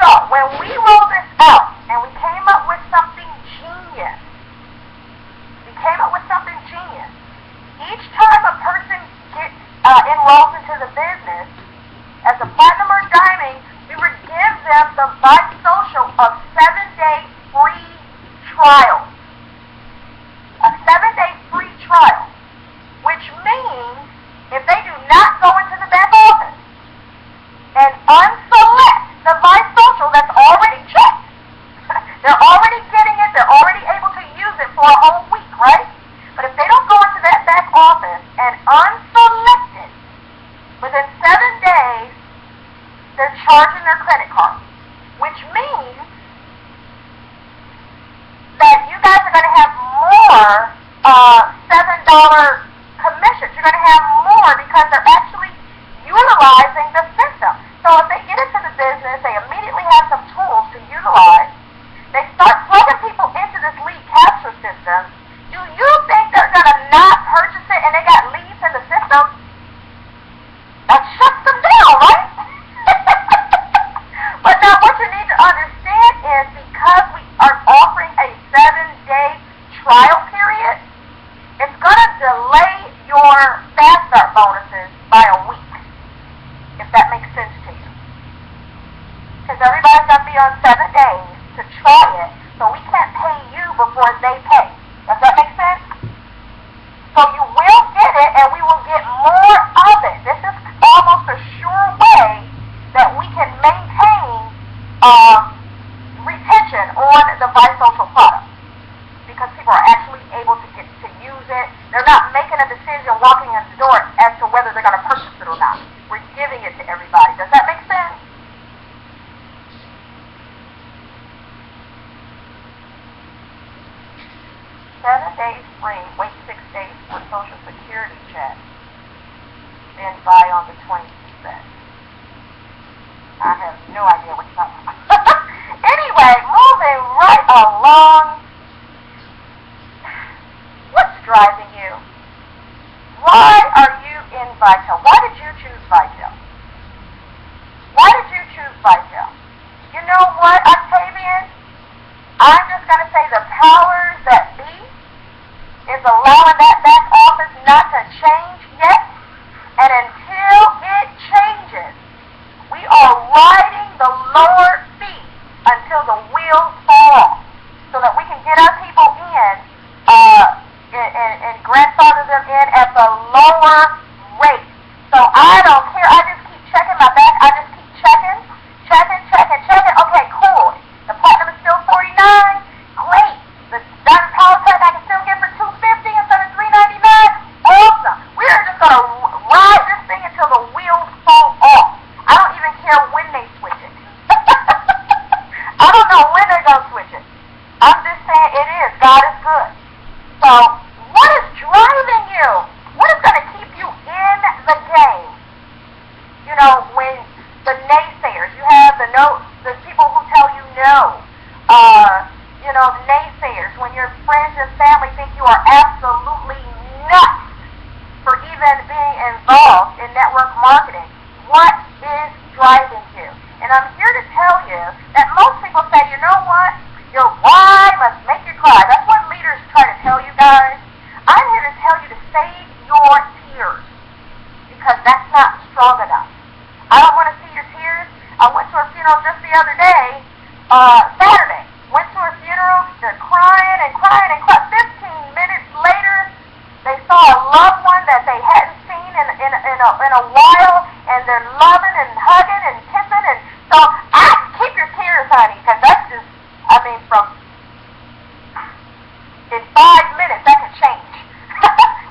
So when we roll this out, and we came up with something genius. Each time a person gets enrolled into the business, as a platinum or diamond, we would give them the Vibe Social of 7-day free trial. A 7-day free trial, which means if they do not go into the back office and unselect the Vibe Social that's already checked, they're already getting it, they're already able to use it for a whole week, right? But if they don't go into that back office and unselect it, within 7 days, they're charging their credit card, which means that you guys are going to have more $7 commissions. You're going to have more because they're actually utilizing the system. So if they get into the business, they immediately have some tools to utilize. They start plugging people into this lead capture system. Do you think they're going to not purchase it and they got leads in the system? offices by a week, if that makes sense to you. Because everybody's going to be on 7 days to try it, so we can't pay you before they pay. Does that make sense? So you will get it, and we will get more of it. This is almost a sure way that we can maintain retention on the Vice Social product, because people are actually able to get to use it. They're not making a decision walking in the door as to whether they're going to purchase it or not. We're giving it to everybody. Does that make sense? $7 days free, wait 6 days for Social Security check, then buy on the 26th. I have no idea what you're talking about. Anyway, moving right along. What's driving you? Why are you in Vitel? Why did you choose Vitel? Why did you choose Vitel? You know what, Octavian? I'm just going to say the powers that be is allowing that back office not to change yet. And until it changes, we are riding the lower fee until the wheels fall, so that we can get our people in and grandfather them in at the lower rate. So I don't care. I just keep checking my back. I just keep checking. Okay, cool. The platinum is still $49. Great. The Diamond Power Pack I can still get for $250 instead of $399. Awesome. We are just going to ride this thing until the wheels fall off. I don't even care when they switch it. I don't know when they're going to switch it. I'm just saying it is. God is good. So, what is driving you? What is going to keep you in the game? You know, when the naysayers, you have the people who tell you no. You know, the naysayers, when your friends and family think you are absolutely nuts for even being involved in network marketing. What is driving you? And I'm here to tell you that most people say, you know what? Your why must make you cry. That's what leaders try to tell you guys. I'm here to tell you to save your tears, because that's not strong enough. I don't want to see your tears. I went to a funeral just the other day, Saturday. Went to a funeral, they're crying. 15 minutes later, they saw a loved one that they hadn't seen in a while, and they're loving and hugging and kissing. And so keep your tears, honey, because that's just, from in 5 minutes that can change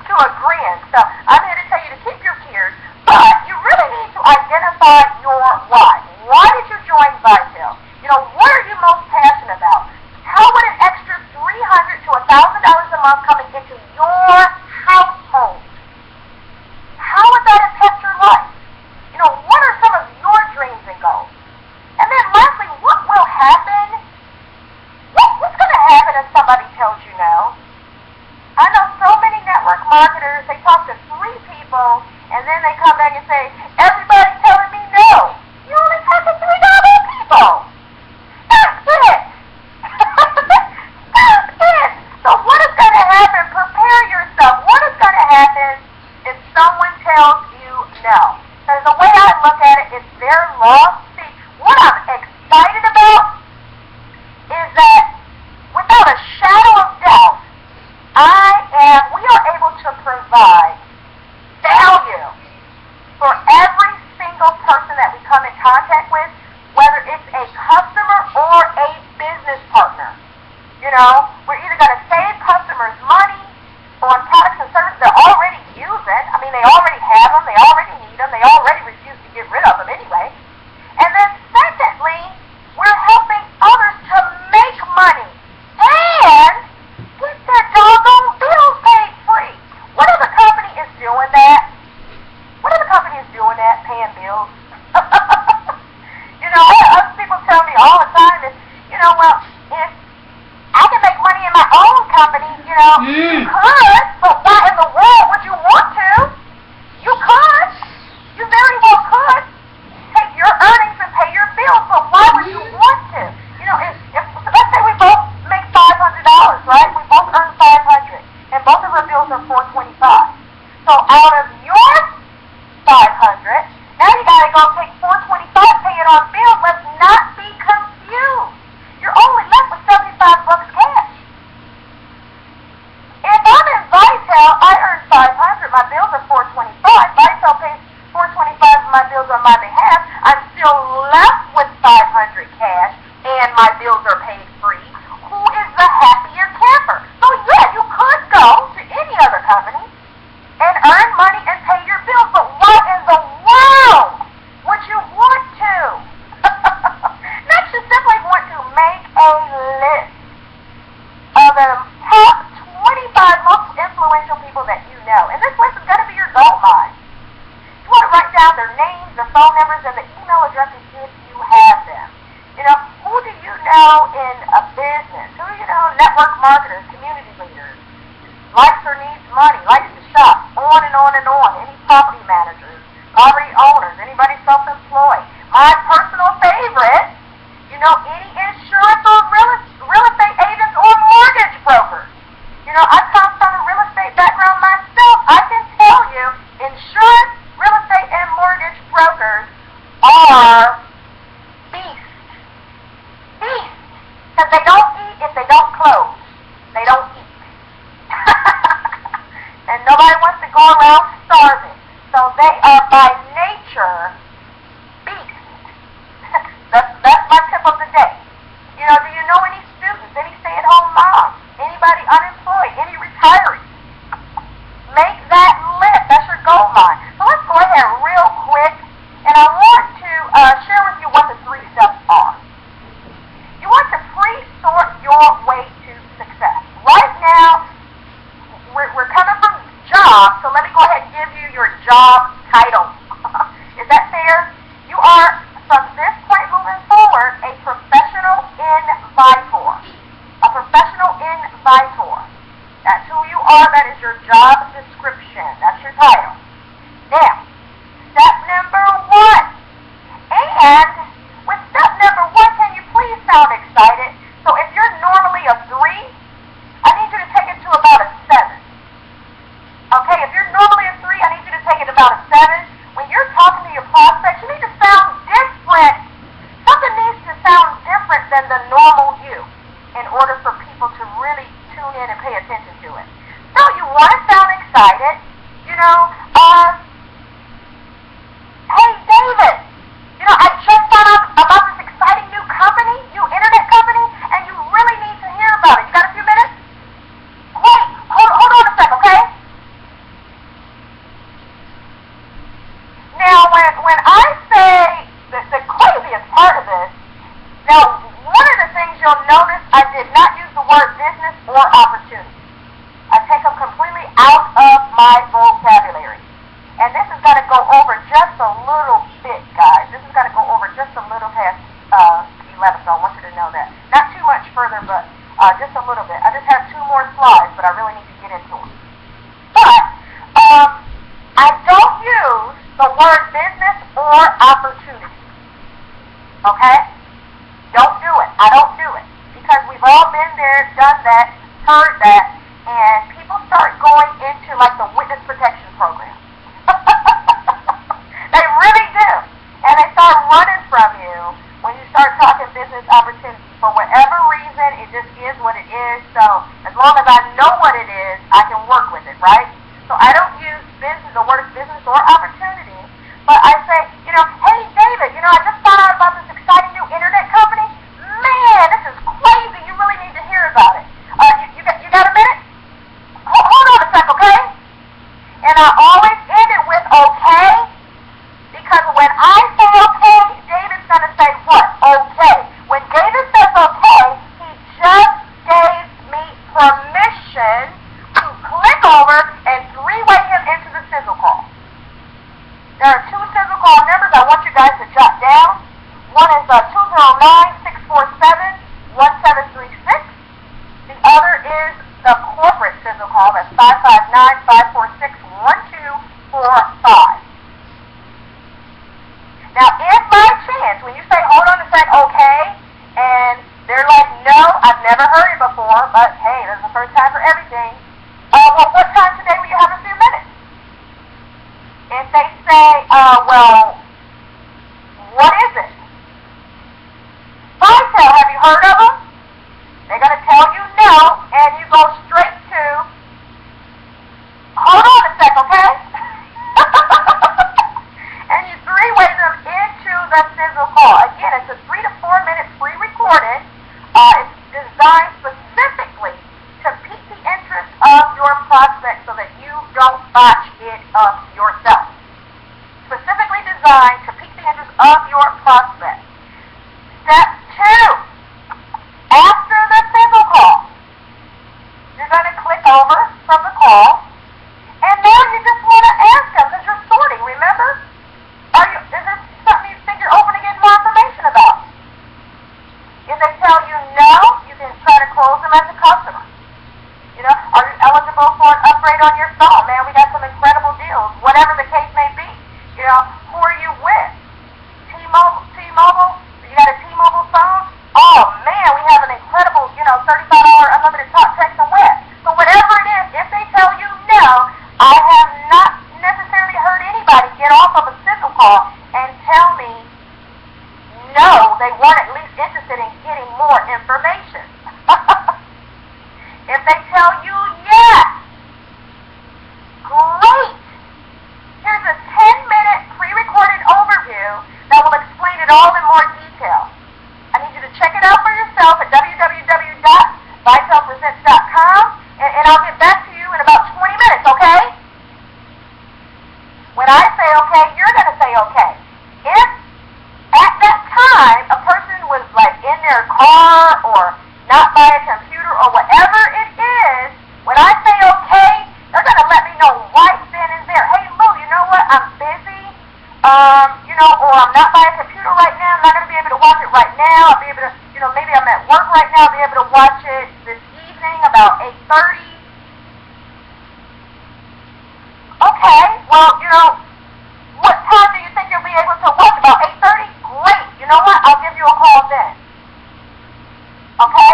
to a grin. So I'm here to tell you to keep your tears, but you really need to identify your why. Why did you join Vitel? You know, what are you most passionate about? How would an extra $300 to $1,000 a month coming into your household, how would that impact your life? You know, what are some of your dreams and goals? And then lastly, what will happen? What's going to happen if somebody tells you no? I know so many network marketers, they talk to 3 people, and then they come back and say, everybody's telling me no. You only talk to 3 people. Stop it. Stop it. So what is going to happen? Prepare yourself. What is going to happen if someone tells you no? Because the way I look at it, it's their loss. See, what I'm excited about is that without a shadow of doubt, we are able to provide value for every single person that we come in contact with, whether it's a customer or a business partner. You know, we're either going to save customers money on products and services they're already using. They already have them, they already need them, they already refuse to get rid of them anyway. And then secondly, we're helping others to make money and get their doggone bills paid free. What other company is doing that? Paying bills? You know, other people tell me all the time is, you know, well, if I can make money in my own company, you know, you could, but why in the world would you want to? You could. You very well could take your earnings and pay your bills, but why would you want to? You know, if let's say we both make $500, right? We both earn $500, and both of our bills are $425. So out of your gonna take $425, pay it on bills. Let's not be confused. You're only left with $75 cash. If I'm in Vitel, I earn $500. My bills are $425. Vitel pays $425 of my bills on my behalf. I'm still left with $500 cash, and my bills are paid free. Who is the happier camper? So yeah, you could go to any other company and earn money and pay your bills, but why in the world would you want to? Next, you simply want to make a list of the top 25 most influential people that you know. And this list is going to be your gold mine. You want to write down their names, their phone numbers, and the email addresses if you have them. You know, who do you know in a business? Who do you know network marketers, community leaders, likes or needs money, likes to shop, on and on and on. Any property managers, property owners, anybody self-employed. My personal favorite, you know, any insurance or real estate agents or mortgage brokers. You know, I come from a real estate background myself. I can tell you, insurance, real estate, and mortgage brokers are beasts. Beasts. Because they don't eat if they don't close. They don't eat. And nobody wants to go around starving. So they are by nature beasts. That's my tip of the day. You know, do you know any students, any stay-at-home moms, anybody unemployed, any retirees? Make that list. That's your gold mine. So let's go ahead real quick, and I want to share with you what the 3 steps are. You want to pre-sort your way to success. Right now, we're coming from jobs, so let me go ahead and give you your job title. Is that fair? You are, from this point moving forward, a professional invitor. A professional invitor. That's who you are. That is your job description. That's your title. Now, step number 1. And with step number 1, can you please sound excited? So if you're normally a 3, I need you to take it to about a 7. Okay, if you're normally a 3, I need you to take it about a 7. When you're talking to your prospects, you need to sound different. Something needs to sound different than the normal you in order for people to really tune in and pay attention to it. So you want to sound excited. You know, hey David, you know, I just found out about this exciting new company, new internet company, and you really need to hear about it. You got a few minutes? Wait, hold on a sec, okay? Now, when I say the craziest part of this, now, one of the things you'll notice, I did not use the word business or opportunity. I take them completely out of my vocabulary. And this is going to go over just a little bit, guys. This is going to go over just a little past 11, so I want you to know that. Not too much further, but just a little bit. I just have 2 more slides, but I really need to get into them. But I don't use the word business or opportunity. Okay? Don't do it. I don't do it. Because we've all been there, done that, heard that, and people start going into like the witness protection program. They really do. And they start running from you when you start talking business opportunities. For whatever reason, it just is what it is. So as long as I know what it is, I can work with it, right? So I don't use business, the word business or opportunity, but I say, you know, hey David, you know, I just found out about this exciting new internet company. Man, this is crazy. You really need to hear about it. You got a minute? Hold on a sec, okay? And I always end it with okay, because when I say okay, David's going to say what? Okay. When David says okay, he just gave me permission to click over and 3-way him into the sizzle call. There are 2 sizzle call numbers I want you guys to jot down. One is 209-647-1736. The other is the corporate sizzle call. That's 559-546-1245. Now, if by chance, when you say, hold on a sec, okay, and they're like, no, I've never heard it before, but hey, this is the first time for everything. Well, what time today will you have a few minutes? If they say, well, it's a 3 to 4 minute pre-recorded. It's designed specifically to pique the interest of your prospect so that you don't botch it up yourself. Specifically designed to pique the interest of your prospect. Step 2. After the sizzle call, you're going to click over from the call, and now you just want to ask them, because you're sorting, remember? Is there something you think you're open to getting more information about? If they tell you no, you can try to close them as a customer. You know, are you eligible for an upgrade on your phone? Man, we got some incredible deals, whatever the case may be. You know, who are you with? T-Mobile? You got a T-Mobile phone? Oh, man, we have an incredible, $35 unlimited talk, text, and web. So whatever it is, if they tell you no, I have not necessarily heard anybody get off of a signal call and tell me no, they weren't at least interested in getting more information. If they tell you yes, great. Here's a 10-minute pre-recorded overview that will explain it all in more detail. I need you to check it out for yourself at www.vitalepresents.com, and I'll get back to you in about 20 minutes, okay? When I say okay, you're going to say okay. If at that time a person was like in their car or not by a computer or whatever it is, when I say okay, they're going to let me know right then and there. Hey, Lou, you know what? I'm busy, or I'm not by a computer right now. I'm not going to be able to watch it right now. I'll be able to, maybe I'm at work right now. I'll be able to watch it this evening about 8:30. Okay, well, what time do you think you'll be able to watch? About 8:30? Great. You know what? I'll give you a call then. Okay?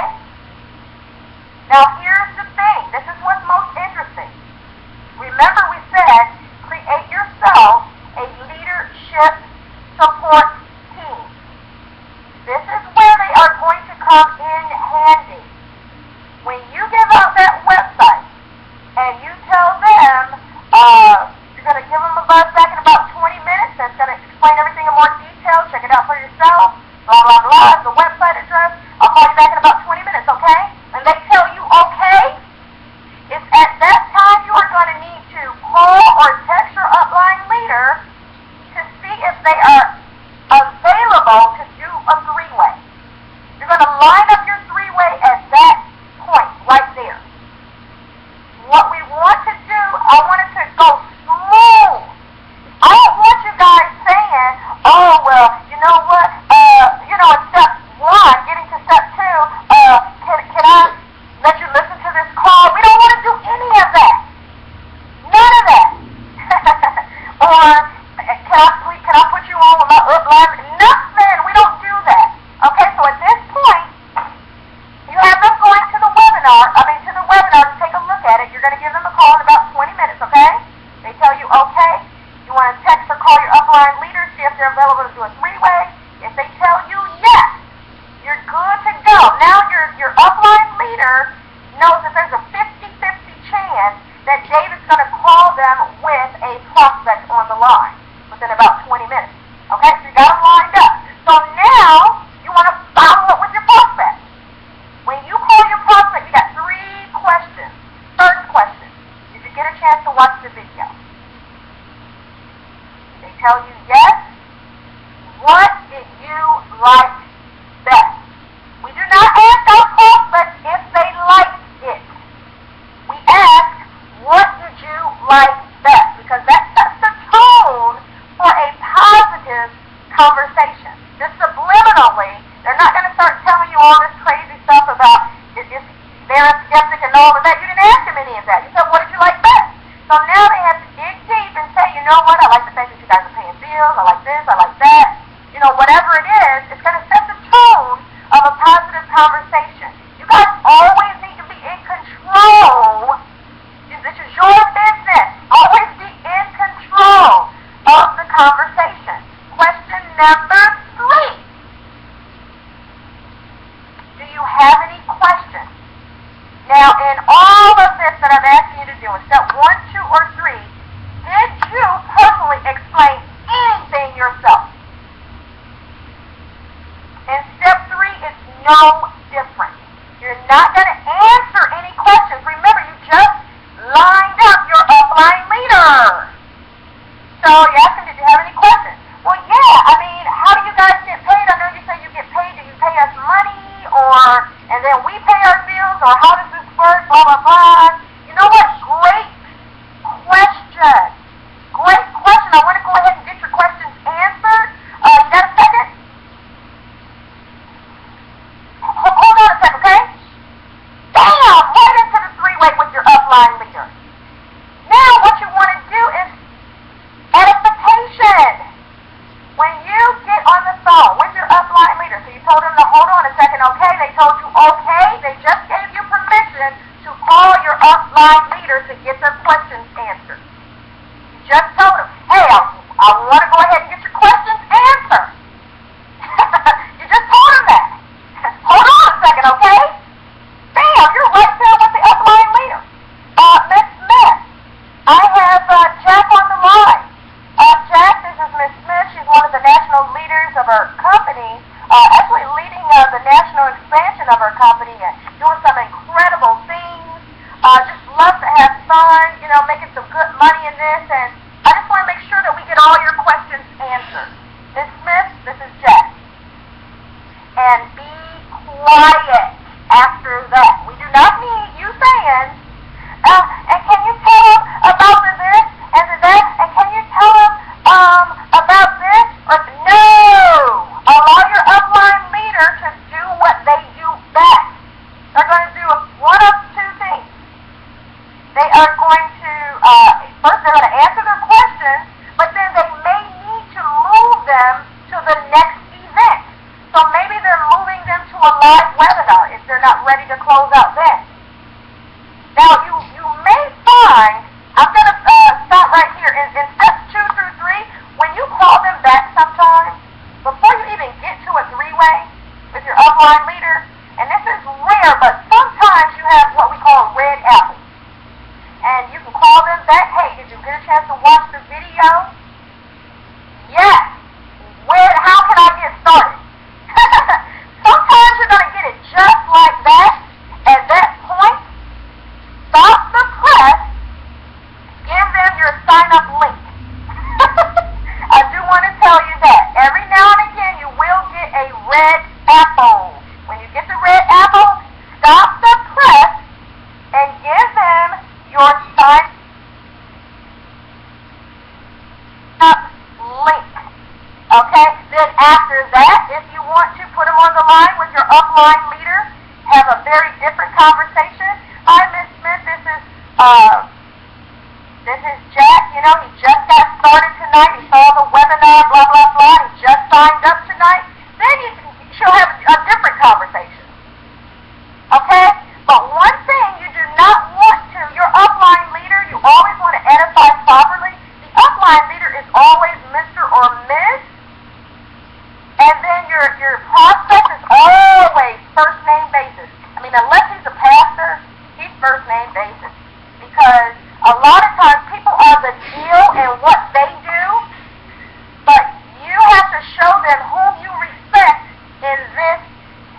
Now, here's the thing. This is what's most interesting. Remember we said, create yourself a leadership support team. This is where they are going to come in handy. When you give out that website and you tell them, you're going to give them a buzz back in about 20 minutes, that's going to explain everything in more detail, check it out for yourself, blah, blah, blah, the website address. I'll call you back in about 20 minutes, okay? And they tell you okay, it's at that time you are going to need to call or text your upline leader to see if they are available to do a three-way. You're going to line up your three-way at that point right there. What we want to do, I want it to go smooth. I don't want you guys saying, oh, well, you know what, in step 1, getting to step 2, can I let you listen to this call? We don't want to do any of that. None of that. Or, can I put you on with my upline? Nothing. We don't do that. Okay, so at this point, you have them going to the webinar to take a look at it. You're going to give them a call in about 20 minutes, okay? They tell you, okay, you want to text or call your upline leader, see if they're available to do a three-way. If they tell you yes, you're good to go. Now your upline leader knows that there's a 50-50 chance that David's going to call them with a prospect on the line within about 20 minutes. Okay, so you got them lined up. So now you want to follow up with your prospect. When you call your prospect, you got 3 questions. First question, did you get a chance to watch the video? They tell you yes. What did you like best? We do not ask our prospects if they liked it. We ask, what did you like best? Because that sets the tone for a positive conversation. Just subliminally, they're not going to start telling you all this crazy stuff about they're a skeptic and all of that. You didn't ask them any of that. You said, what did you like best? So now they have to dig deep and say, you know what, I like the fact that you guys are paying bills, I like this, I like that. Whatever it is, it's going to set the tone of a positive conversation. You guys always need to be in control. This is your business. Always be in control of the conversation. Question number 3. Do you have any questions? Now, in all of this that I'm asking you to do, in step 1, 2, or 3, did you personally explain anything yourself? no different. You're not going to answer any questions. Remember, you just lined up your upline leader. So you ask them, did you have any questions? Well, yeah, I mean, how do you guys get paid? I know you say you get paid. Do you pay us money? And then we pay our bills? Or how does this work? Blah, blah, blah. You know what? Great question. Great question. I want to go ahead and get your questions answered. You got a second? Hold on a second, okay? Bam! Right into the three-way with your upline leader. Now what you want to do is edification. When you get on the phone with your upline leader, so you told them to hold on a second, okay? They told you okay. They just gave you permission to call your upline leader to get their questions answered. You just told them, hey, I want to go ahead and get your questions answered. You just told them that. Hold on a second, okay? Bam, you're right there with the upline leader. Miss Smith, I have Jack on the line. Jack, this is Miss Smith. She's one of the national leaders of our company, actually leading the national expansion of our company and doing some incredible things. Just love to have fun, making some good money in this, and I just want to make sure that we get all your questions answered. Miss Smith, this is Jack. And be quiet after that. We do not need you saying, and can you tell them about the this and the that, and can you tell them about this? Or no! Allow your upline leader to do what they do best. They're going to do one of two things. They are going to, first they're going to answer their questions, but then they may need to move them to the next event. So maybe they're moving them to a live webinar if they're not ready to close out then. Now you may find, I'm going to stop right here, in steps 2 through 3, when you call them back sometimes, before you even get to a three-way with your upline leader, and this is rare, but sometimes you have what we call red apples. And you can call them back, hey, did you get a chance to watch the video? Yes. How can I get started? Sometimes you're going to get it just like that. At that point, stop the press, give them your sign-up link. I do want to tell you that. Every now and again, you will get a red apple. When you get the red apple, stop the press and give them your sign-up link. Okay? Then after that, if you want to put them on the line with your upline leader, have a very different conversation. Hi, Miss Smith, this is Jack. He just got started tonight. He saw the webinar, blah, blah, blah. He just signed up tonight. Then she'll have a different conversation. Okay? But one thing you do not want to, your upline leader, you always want to edify properly. The upline leader is always Mr. or Miss. And then your prospect is always first name basis. I mean, unless he's a pastor, he's first name basis. Because a lot of times people are the deal in what they do, but you have to show them whom you respect in this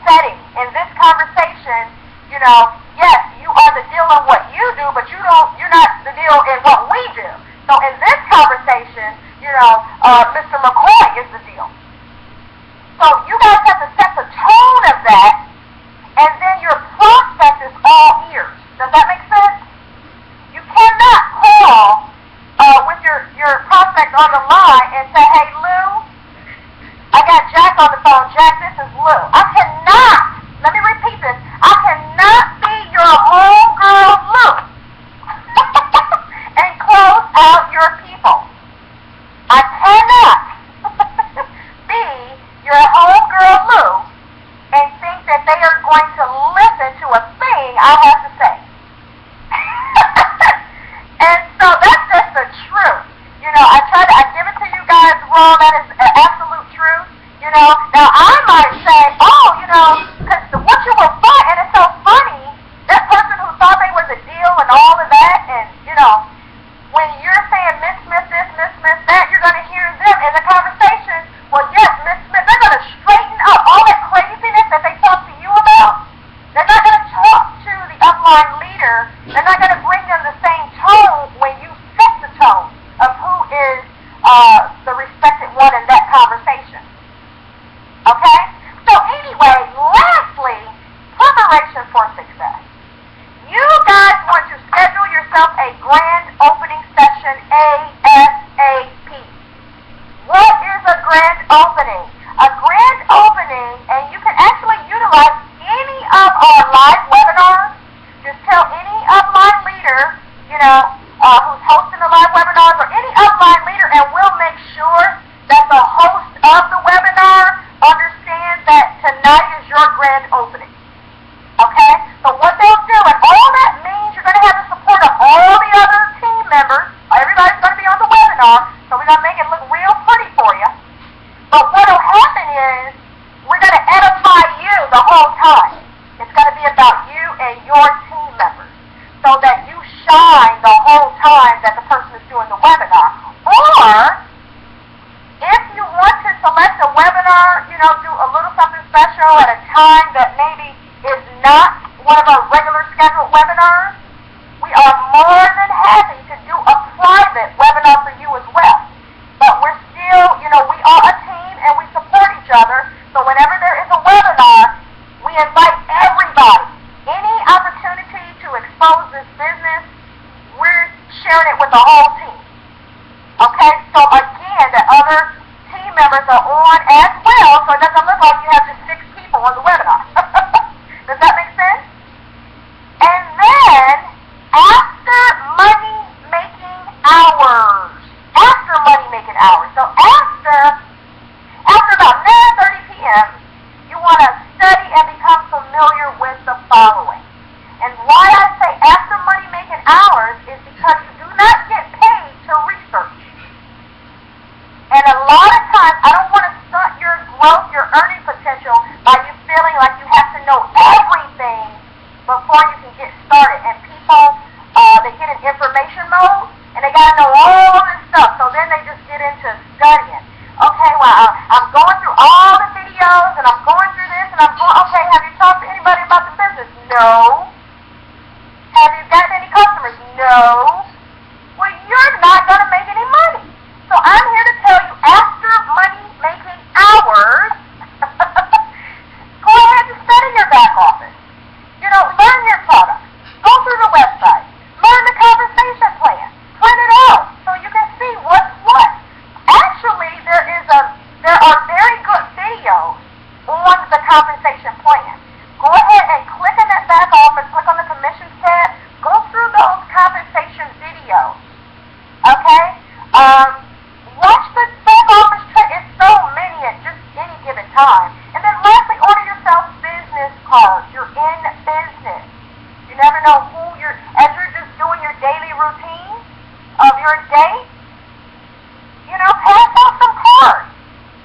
setting, in this conversation. Yes, you are the deal in what you do, but you're not the deal in what we do. So in this conversation, Mr. McCoy is the deal. So you guys have to set the tone of that, and then your prospect is all ears. Does that make sense? You cannot call with your prospect on the line and say, hey, Lou, I got Jack on the phone. Jack, this is Lou. I cannot, let me repeat this, I cannot be your homegirl Lou and close out your people. I cannot be your homegirl Lou and think that they are going to listen to a thing I have to say. And so that's just the truth. I give it to you guys raw. That is absolute truth. Now I might say, because what you will find, and it's so funny, that person who thought they were the deal and all of that, and when you're saying Miss Smith this, Miss Smith that, you're going to hear them in the conversation. Well, yes, Miss Smith, they're going to straighten up all that craziness that they talk to you running that conversation. Okay? So anyway, lastly, preparation for success. You guys want to schedule yourself a grand opening session ASAP. What is a grand opening? A grand opening, and you can actually utilize any of our live webinars. Just tell any upline leader, who's hosting the live webinars, or any upline leader, and we'll make sure that the host of the webinar understands that tonight is your grand opening. Okay? So what they'll do, and all that means you're going to have the support of all the other team members. Everybody's going to be on the webinar, so we're going to make it look real pretty for you. But what will happen is we're going to edify you the whole time. It's going to be about you and your team members, so that you shine the whole time that the person is doing the webinar. Or, if you want to select a webinar, do a little something special at a time that maybe is not one of our regular scheduled webinars, we are more than happy to do a private webinar for you as well. But we're still, we are a team and we support each other, so whenever there is a webinar, we invite everybody. Any opportunity to expose this business, we're sharing it with the whole team. Okay? So again, the other team members are on as well, so it doesn't look like you have just 6 people on the webinar. Does that make sense? And then, after money-making hours, so after about 9:30 p.m., you want to study and become familiar with the following. And why I say after money-making hours is because you do not get paid to research. And a lot of times, I don't want to stunt your growth, your earning potential, by you feeling like you have to know everything before you can get started. And people, they get in information mode, and they got to know all this stuff. So then they just get into studying. Okay, well, I'm going through all the videos, and I'm going through this, and I'm going, okay, have you talked to anybody about the business? No. Have you gotten any customers? No. Well, you're not going to make any money. So I'm here to tell you, after money-making hours, go ahead and study your back office. Learn your product. Go through the website. Learn the compensation plan. Print it out so you can see what's what. Actually, there are very good videos on the compensation plan. Go ahead and click on that back office, click on the commissions tab, go through those compensation videos. Okay? Watch the back office track. It's so many at just any given time. And then lastly, order yourself business cards. You're in business. You never know as you're just doing your daily routine of your day, pass out some cards.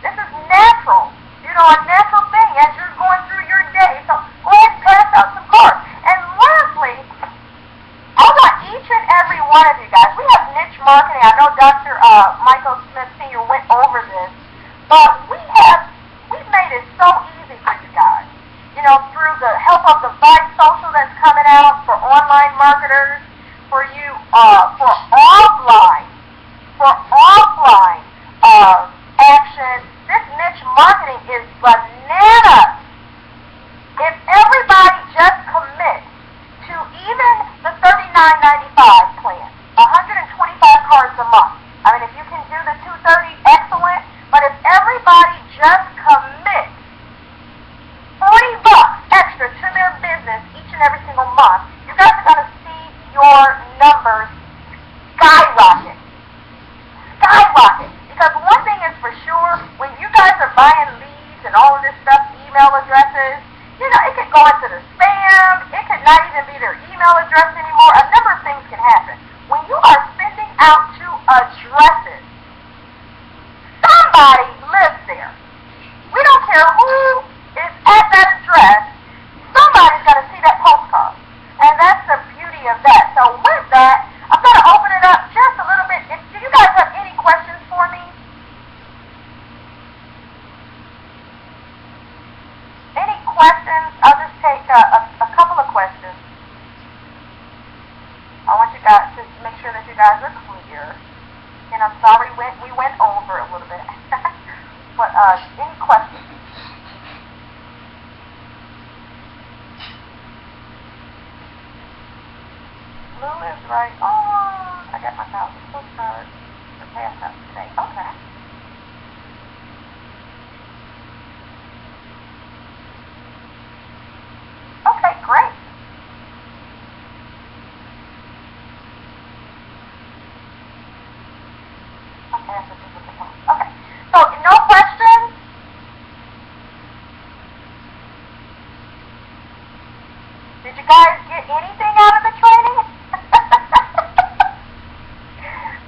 This is natural. A natural thing as you're going through your day. So go ahead and pass out some cards. And lastly, I want each and every one of you guys, we have niche marketing. I know Dr. Michael Smith Sr. went over this, but we've made it so easy for you guys. Through the help of the Vice Social that's coming out for online marketers, for you, for offline action. This niche marketing is bananas. If everybody just commits to even the $39.95 plan, 125 cards a month. I mean, if you can do the 230, excellent. But if everybody just commits $40 extra to their business each and every single month, you guys are going to see your numbers skyrocket. Because one thing is for sure, when you guys are buying leads and all of this stuff, email addresses, it could go into the spam. It could not even be their email address anymore. A number of things can happen. When you are sending out to addresses, somebody lives there. We don't care who is at that address. Somebody's going to see that postcard. And that's the beauty of that. So with that, I'm going to open it up just a little bit. Do you guys have any questions for me? Any questions? I'll just take a couple of questions. I want you guys to make sure that you guys are clear. And I'm sorry we went over a little bit. any questions? Blue is right. Oh, I got my 1,000 postcards to pass out today. Okay. Okay, great. Okay, so no questions? Did you guys get anything out of the training?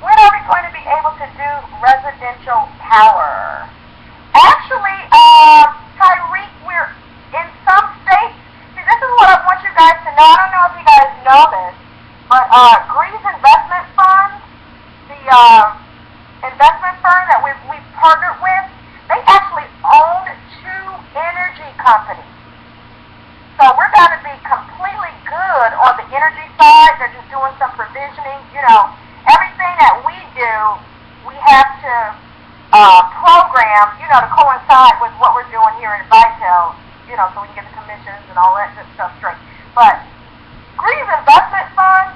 When are we going to be able to do residential power? Actually, Tyreek, we're in some states. See, this is what I want you guys to know. I don't know if you guys know this, but Greaves Investment Fund, the investment firm that we've partnered with, they actually own 2 energy companies. So we're going to be completely good on the energy side. They're just doing some provisioning. You know, everything that we do, we have to program, you know, to coincide with what we're doing here in Vitel, you know, so we can get the commissions and all that good stuff straight. But Greaves Investment Fund,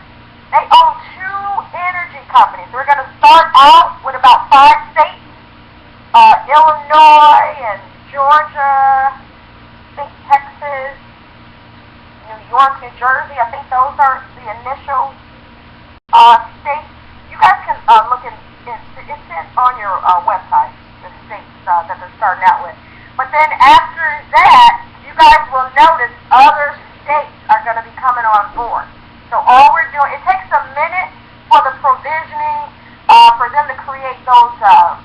they own 2 energy companies. We're going to start out with about 5 states, Illinois and Georgia, I think Texas, New York, New Jersey. I think those are the initial states. You guys can look in, it's on your website, the states that they're starting out with. But then after that, you guys will notice other states are going to be coming on board. So all we're doing, it takes a minute for the provisioning, for them to create those, to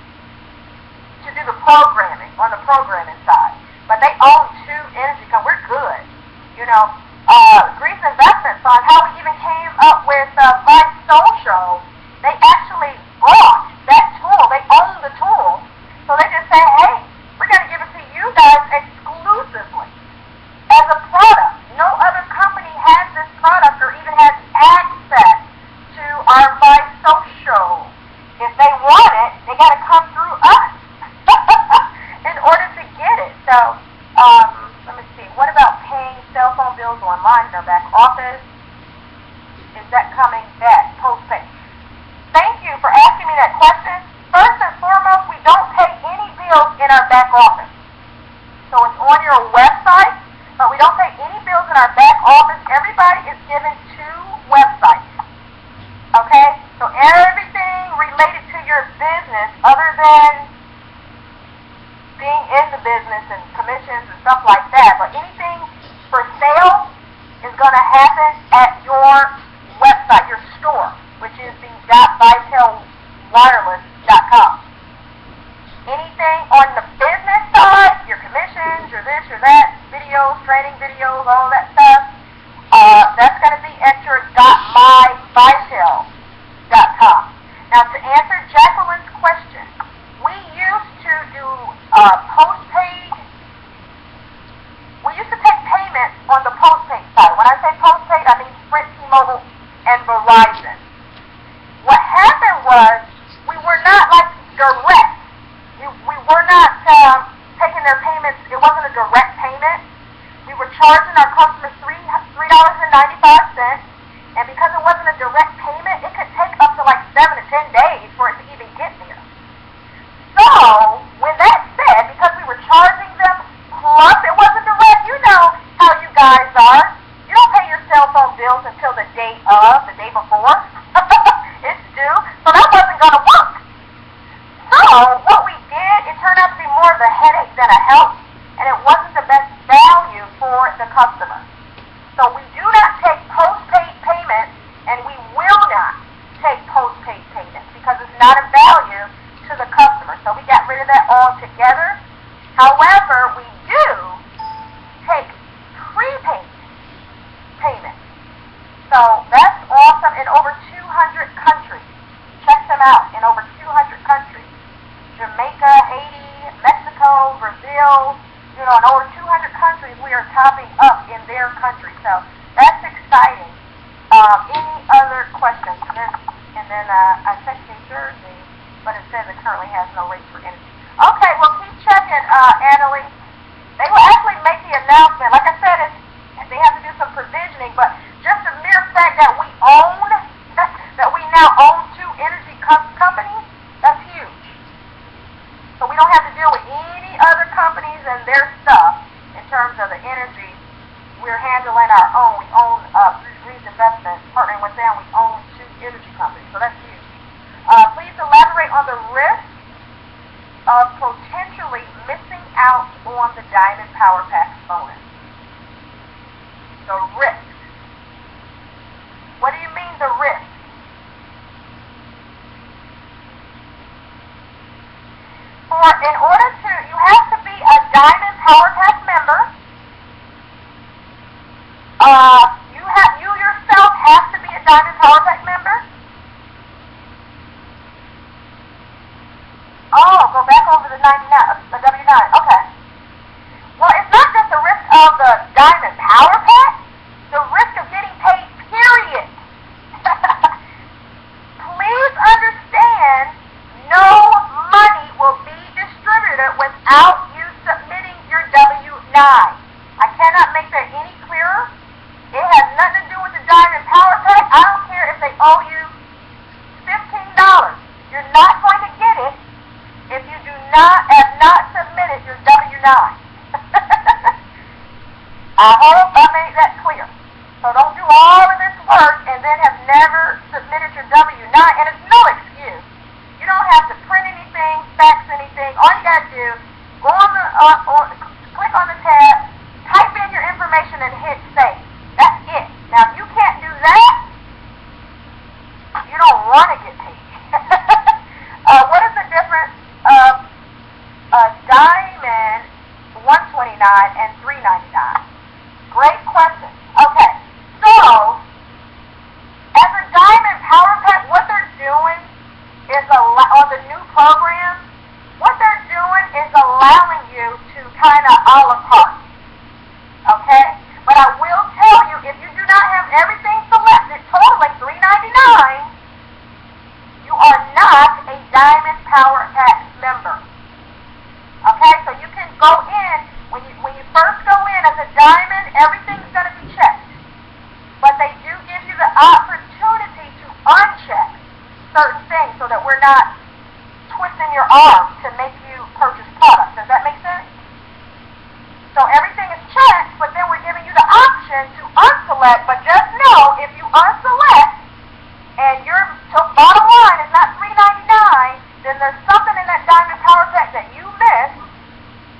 do the programming, on the programming side. But they own 2 energy companies. We're good. You know, Greaves Investment Fund, how we even came up with Vice Social, they actually bought that tool. They own the tool. So they just say, hey, we're going to give it to you guys exclusively as a product. No other company has this product or even has access to our Vice Social. If they want it, they got to come through us in order to get it. So, let me see. What about paying cell phone bills online in our back office? Is that coming back postpaid? Thank you for asking me that question. First and foremost, we don't pay any bills in our back office. So it's on your website, but we don't pay any bills in our back office. Everybody is given 2 websites. Okay? So everything related to your business, other than being in the business and commissions and stuff like that, but anything for sale is going to happen at your website, your store, which is the .vitelwireless.com. Anything on the business side, your commissions, your this, your that, videos, training videos, all that stuff, that's going to be at your .myvitel.com. Now, to answer Jacqueline's question, we used to do postpaid. We used to take payment on the postpaid side. When I say postpaid, I mean Sprint, T-Mobile, and Verizon. What happened was we were not like direct. We were not taking their payments. It wasn't a direct payment. We were charging our customers $3.95, and because it wasn't a direct payment, it could take up to like 7 to 10 days for it to even get there. So, with that said, because we were charging them, plus it wasn't direct, you know how you guys are. You don't pay your cell phone bills until the day before. It's due. So that wasn't going to work. So, what we did, it turned out to be more of a headache than a help, and it wasn't the best value for the customer. So we do not take postpaid payments, and we will not take postpaid payments because it's not a value to the customer. So we got rid of that altogether. However, we do take prepaid payments. So that's awesome in over 200 countries. Check them out in over 200 countries. Jamaica, Haiti, Mexico, Brazil, you know, in over 200 countries we are topping up in their country. So that's exciting. Any other questions? And then I checked New Jersey, but it says it currently has no rates for energy. Okay, well keep checking. with any other companies and their stuff in terms of the energy. We're handling our own. We own Reed's Investment, partnering with them. We own 2 energy companies, so that's huge. Please elaborate on the risk of potentially missing out on the Diamond Power Pack bonus. The risk. What do you mean the risk? In order to, you have to be a Diamond Power Pack member. You yourself have to be a Diamond Power Pack member. Oh, go back over the 99, the W9. Okay. Well, it's not just the risk of the Diamond Power Pack. The risk of getting paid, period. Please understand, no money will be distributed without you submitting your W-9. I cannot make that any clearer. It has nothing to do with the Diamond Power Pack. I don't care if they owe you $15. You're not going to get it if you have not submitted your W-9. I hope I made that clear. So don't do all of this work and then have never submitted your W-9, and it's no excuse. You don't have to print anything, fax anything. All you got to do, go on the, click on the tab, type in your information, and hit save. That's it. Now, if you can't do that, you don't want to get paid. What is the difference of a Diamond 129 and 399? Great question. Okay, so as a Diamond Power Pack, what they're doing is on the new program, what they're doing is allowing you to kind of a la carte. Okay? But I will tell you, if you do not have everything selected, totaling $399, you are not a Diamond Power Pack member. Okay? So you can go in, when you first go in as a Diamond, everything's going to be checked. But they do give you the opportunity to uncheck certain things so that we're not twisting your arm to make you purchase products. Does that make sense? So everything is checked, but then we're giving you the option to unselect. But just know, if you unselect and your bottom line is not $399, then there's something in that Diamond Power Pack that you missed,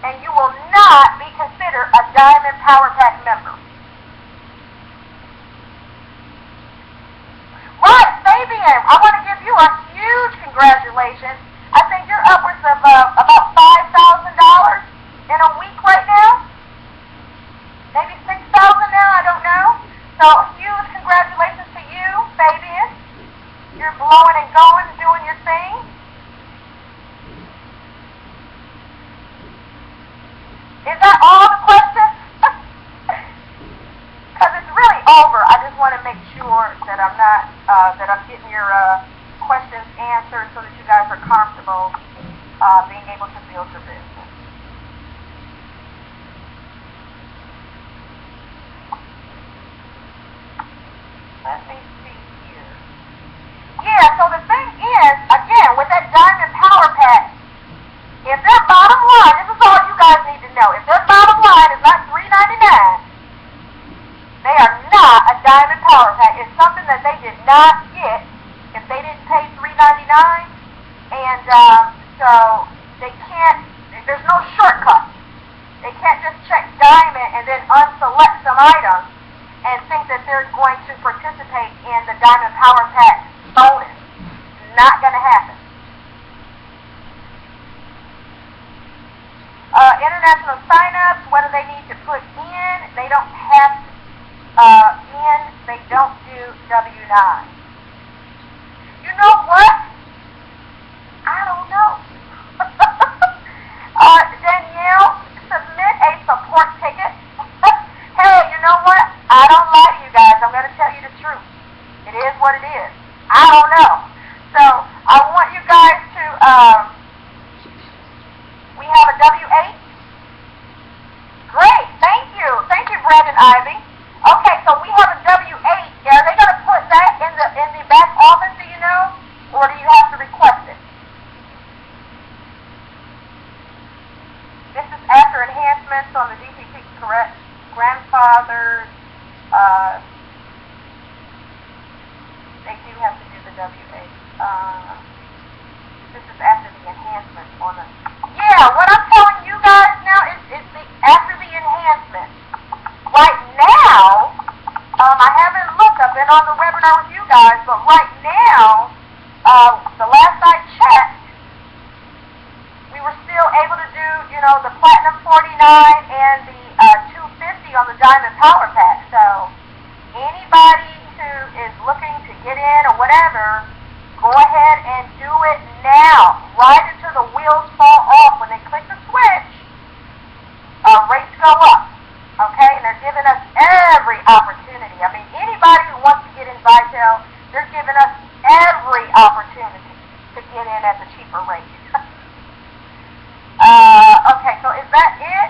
and you will not be considered a Diamond Power Pack member. Right, Fabian, I want to give you a huge congratulations. I think you're upwards of about $5,000 in a week right now. Maybe $6,000 now, I don't know. So huge congratulations to you, Fabian. You're blowing and going, doing your thing. Is that all the questions? Because it's really over. I just want to make sure that I'm not, that I'm getting your questions answered so that you guys are comfortable being able to build your business. Let me see here. Yeah, so the thing is, again, with that Diamond Power Pack, if their bottom line, this is all you guys need to know, if their bottom line is not $399, they are not a Diamond Power Pack. It's something that they did not get if they didn't pay $399, and so they can't, there's no shortcut. They can't just check Diamond and then unselect some items and think that they're going to participate in the Diamond Power Pack bonus. Not going to happen. International sign-ups, what do they need to put in? They don't have they don't do W-9. You know what? I don't know. Danielle, submit a support ticket. Hey, you know what? I don't lie to you guys. I'm going to tell you the truth. It is what it is. I don't know. So I want you guys to, we have a W-8. Great. Thank you. Thank you, Brandon Ivy. Okay, so we have a W-8. Are they going to put that in the back office, do you know? Or do you have to request it? This is after enhancements on the DPP, correct? Grandfathers, they do have to do the WA. This is after the enhancements on the... Yeah, what I'm telling you guys now is after the enhancements. Right now, I haven't looked, I've been on the webinar with you guys, but right now, the last I checked, we were still able to do, you know, the Platinum 49 and the 250 on the Diamond Power Pack. So anybody who is looking to get in or whatever, go ahead and do it now. Right until the wheels fall off. When they click the switch, rates go up. Okay? And they're giving us every opportunity. I mean, anybody who wants to get in Vitel, they're giving us every opportunity to get in at the cheaper rate. Okay, so is that it?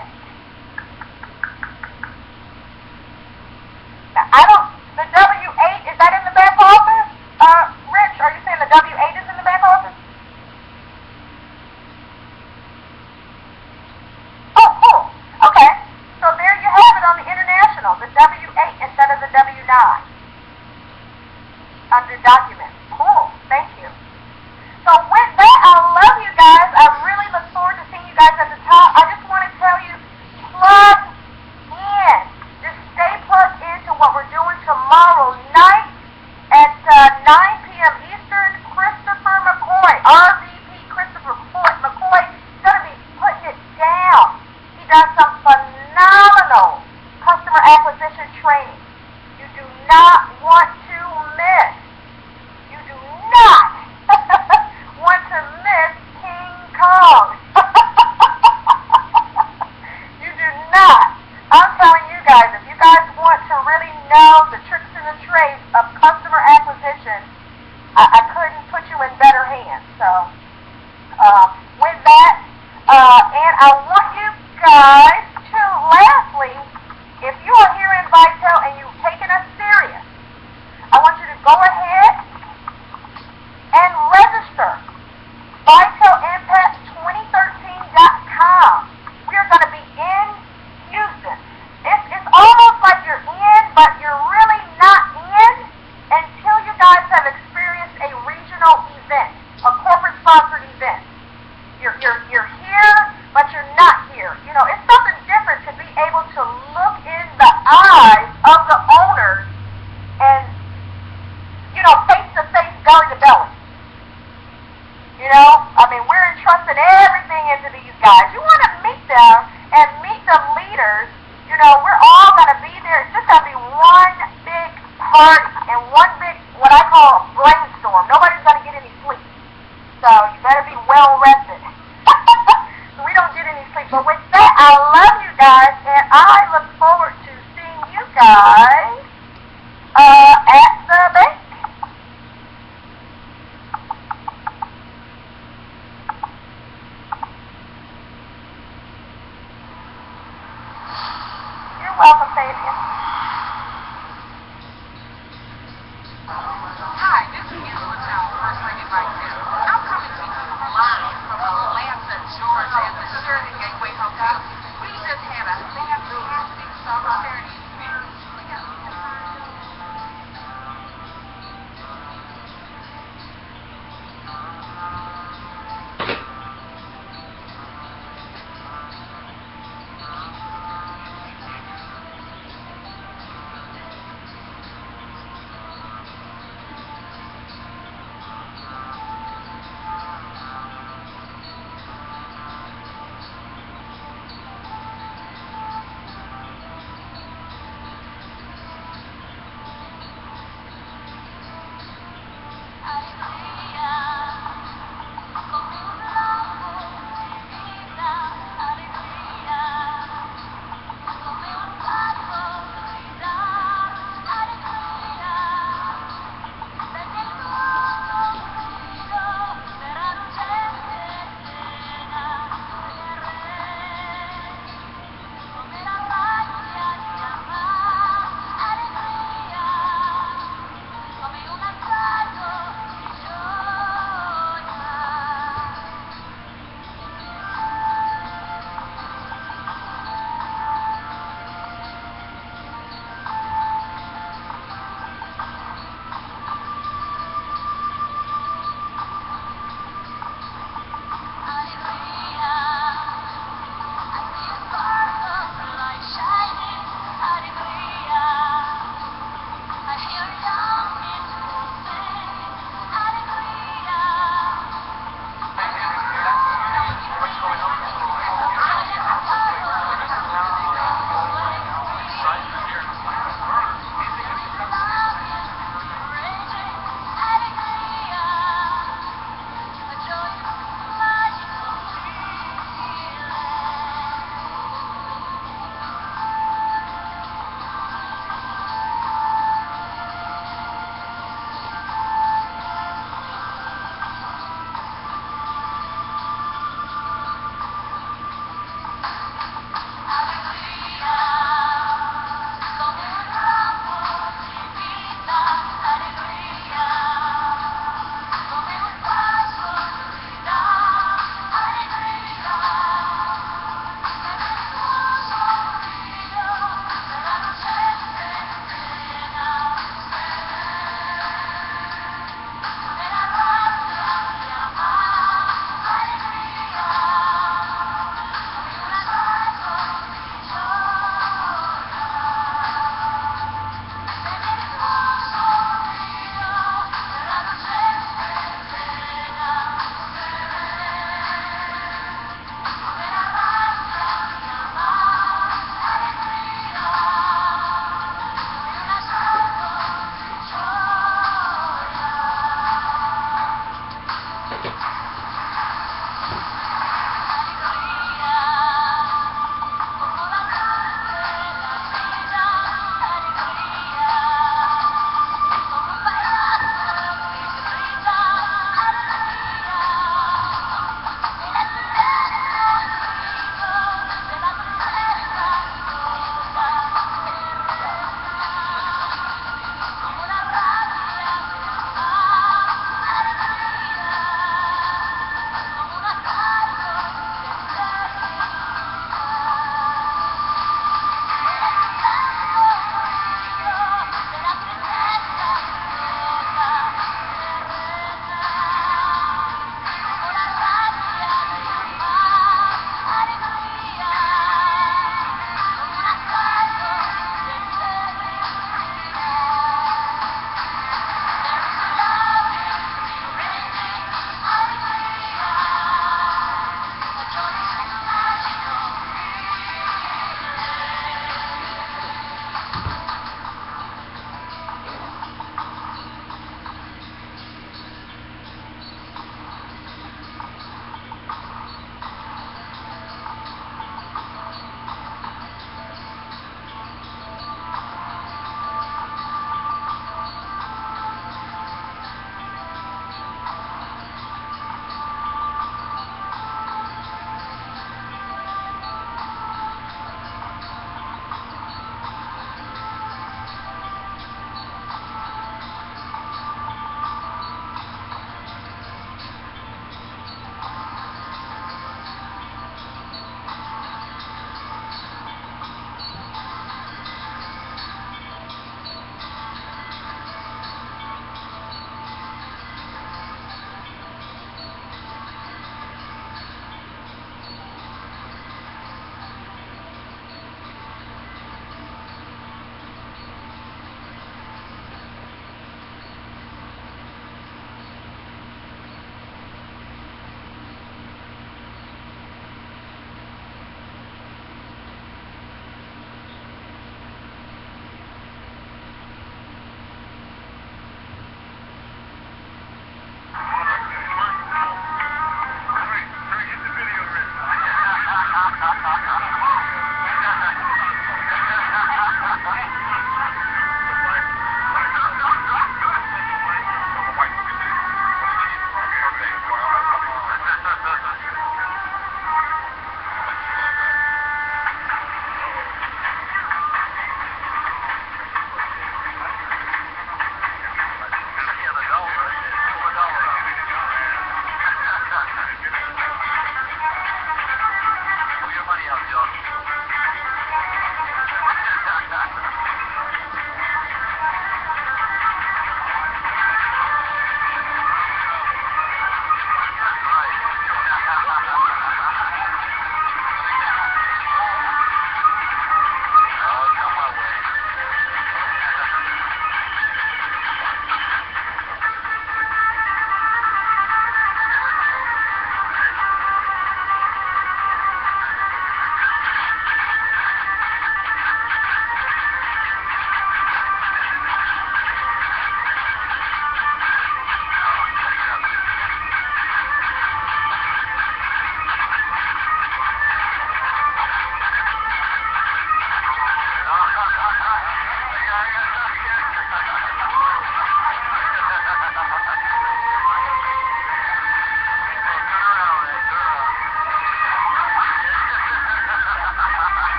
Now, the W8, is that in the back office? Rich, are you saying the W8 is in the back office? Oh, cool. Okay, so there you have it on the international, the W8 instead of the W9 under documents. Cool, thank you. So with that, I love you guys. I really look forward to seeing you guys at the top. I just want to tell you, plug in. Just stay plugged into what we're doing tomorrow night at 9 p.m. Eastern. Christopher McCoy, RVP Christopher McCoy, is going to be putting it down. He does some phenomenal customer acquisition training. You do not want to miss. You do not want to miss King Kong. You do not. I'm telling you guys, if you guys want to really know the tricks and the trades of customer acquisition, I couldn't put you in better hands. So, with that, and I want you guys to, lastly, if you are here in Vitel and you've taken us serious, I want you to go ahead and register. VitelImpact2013.com. We are going to be in Houston. It's almost like you're in, but you're really not in until you guys have experienced a regional event, a corporate-sponsored event. You're here, but you're not here. You know, it's something different to be able to look in the eyes of the owners and, you know, face-to-face, belly-to-belly. You know, I mean, we're entrusting everything into these guys. You want to meet them and meet the leaders. You know, we're all going to be there. It's just going to be one big party and one big, what I call, brainstorm. Nobody's going to get any sleep. So you better be well rested. So we don't get any sleep. But with that, I love you guys, and I look forward to seeing you guys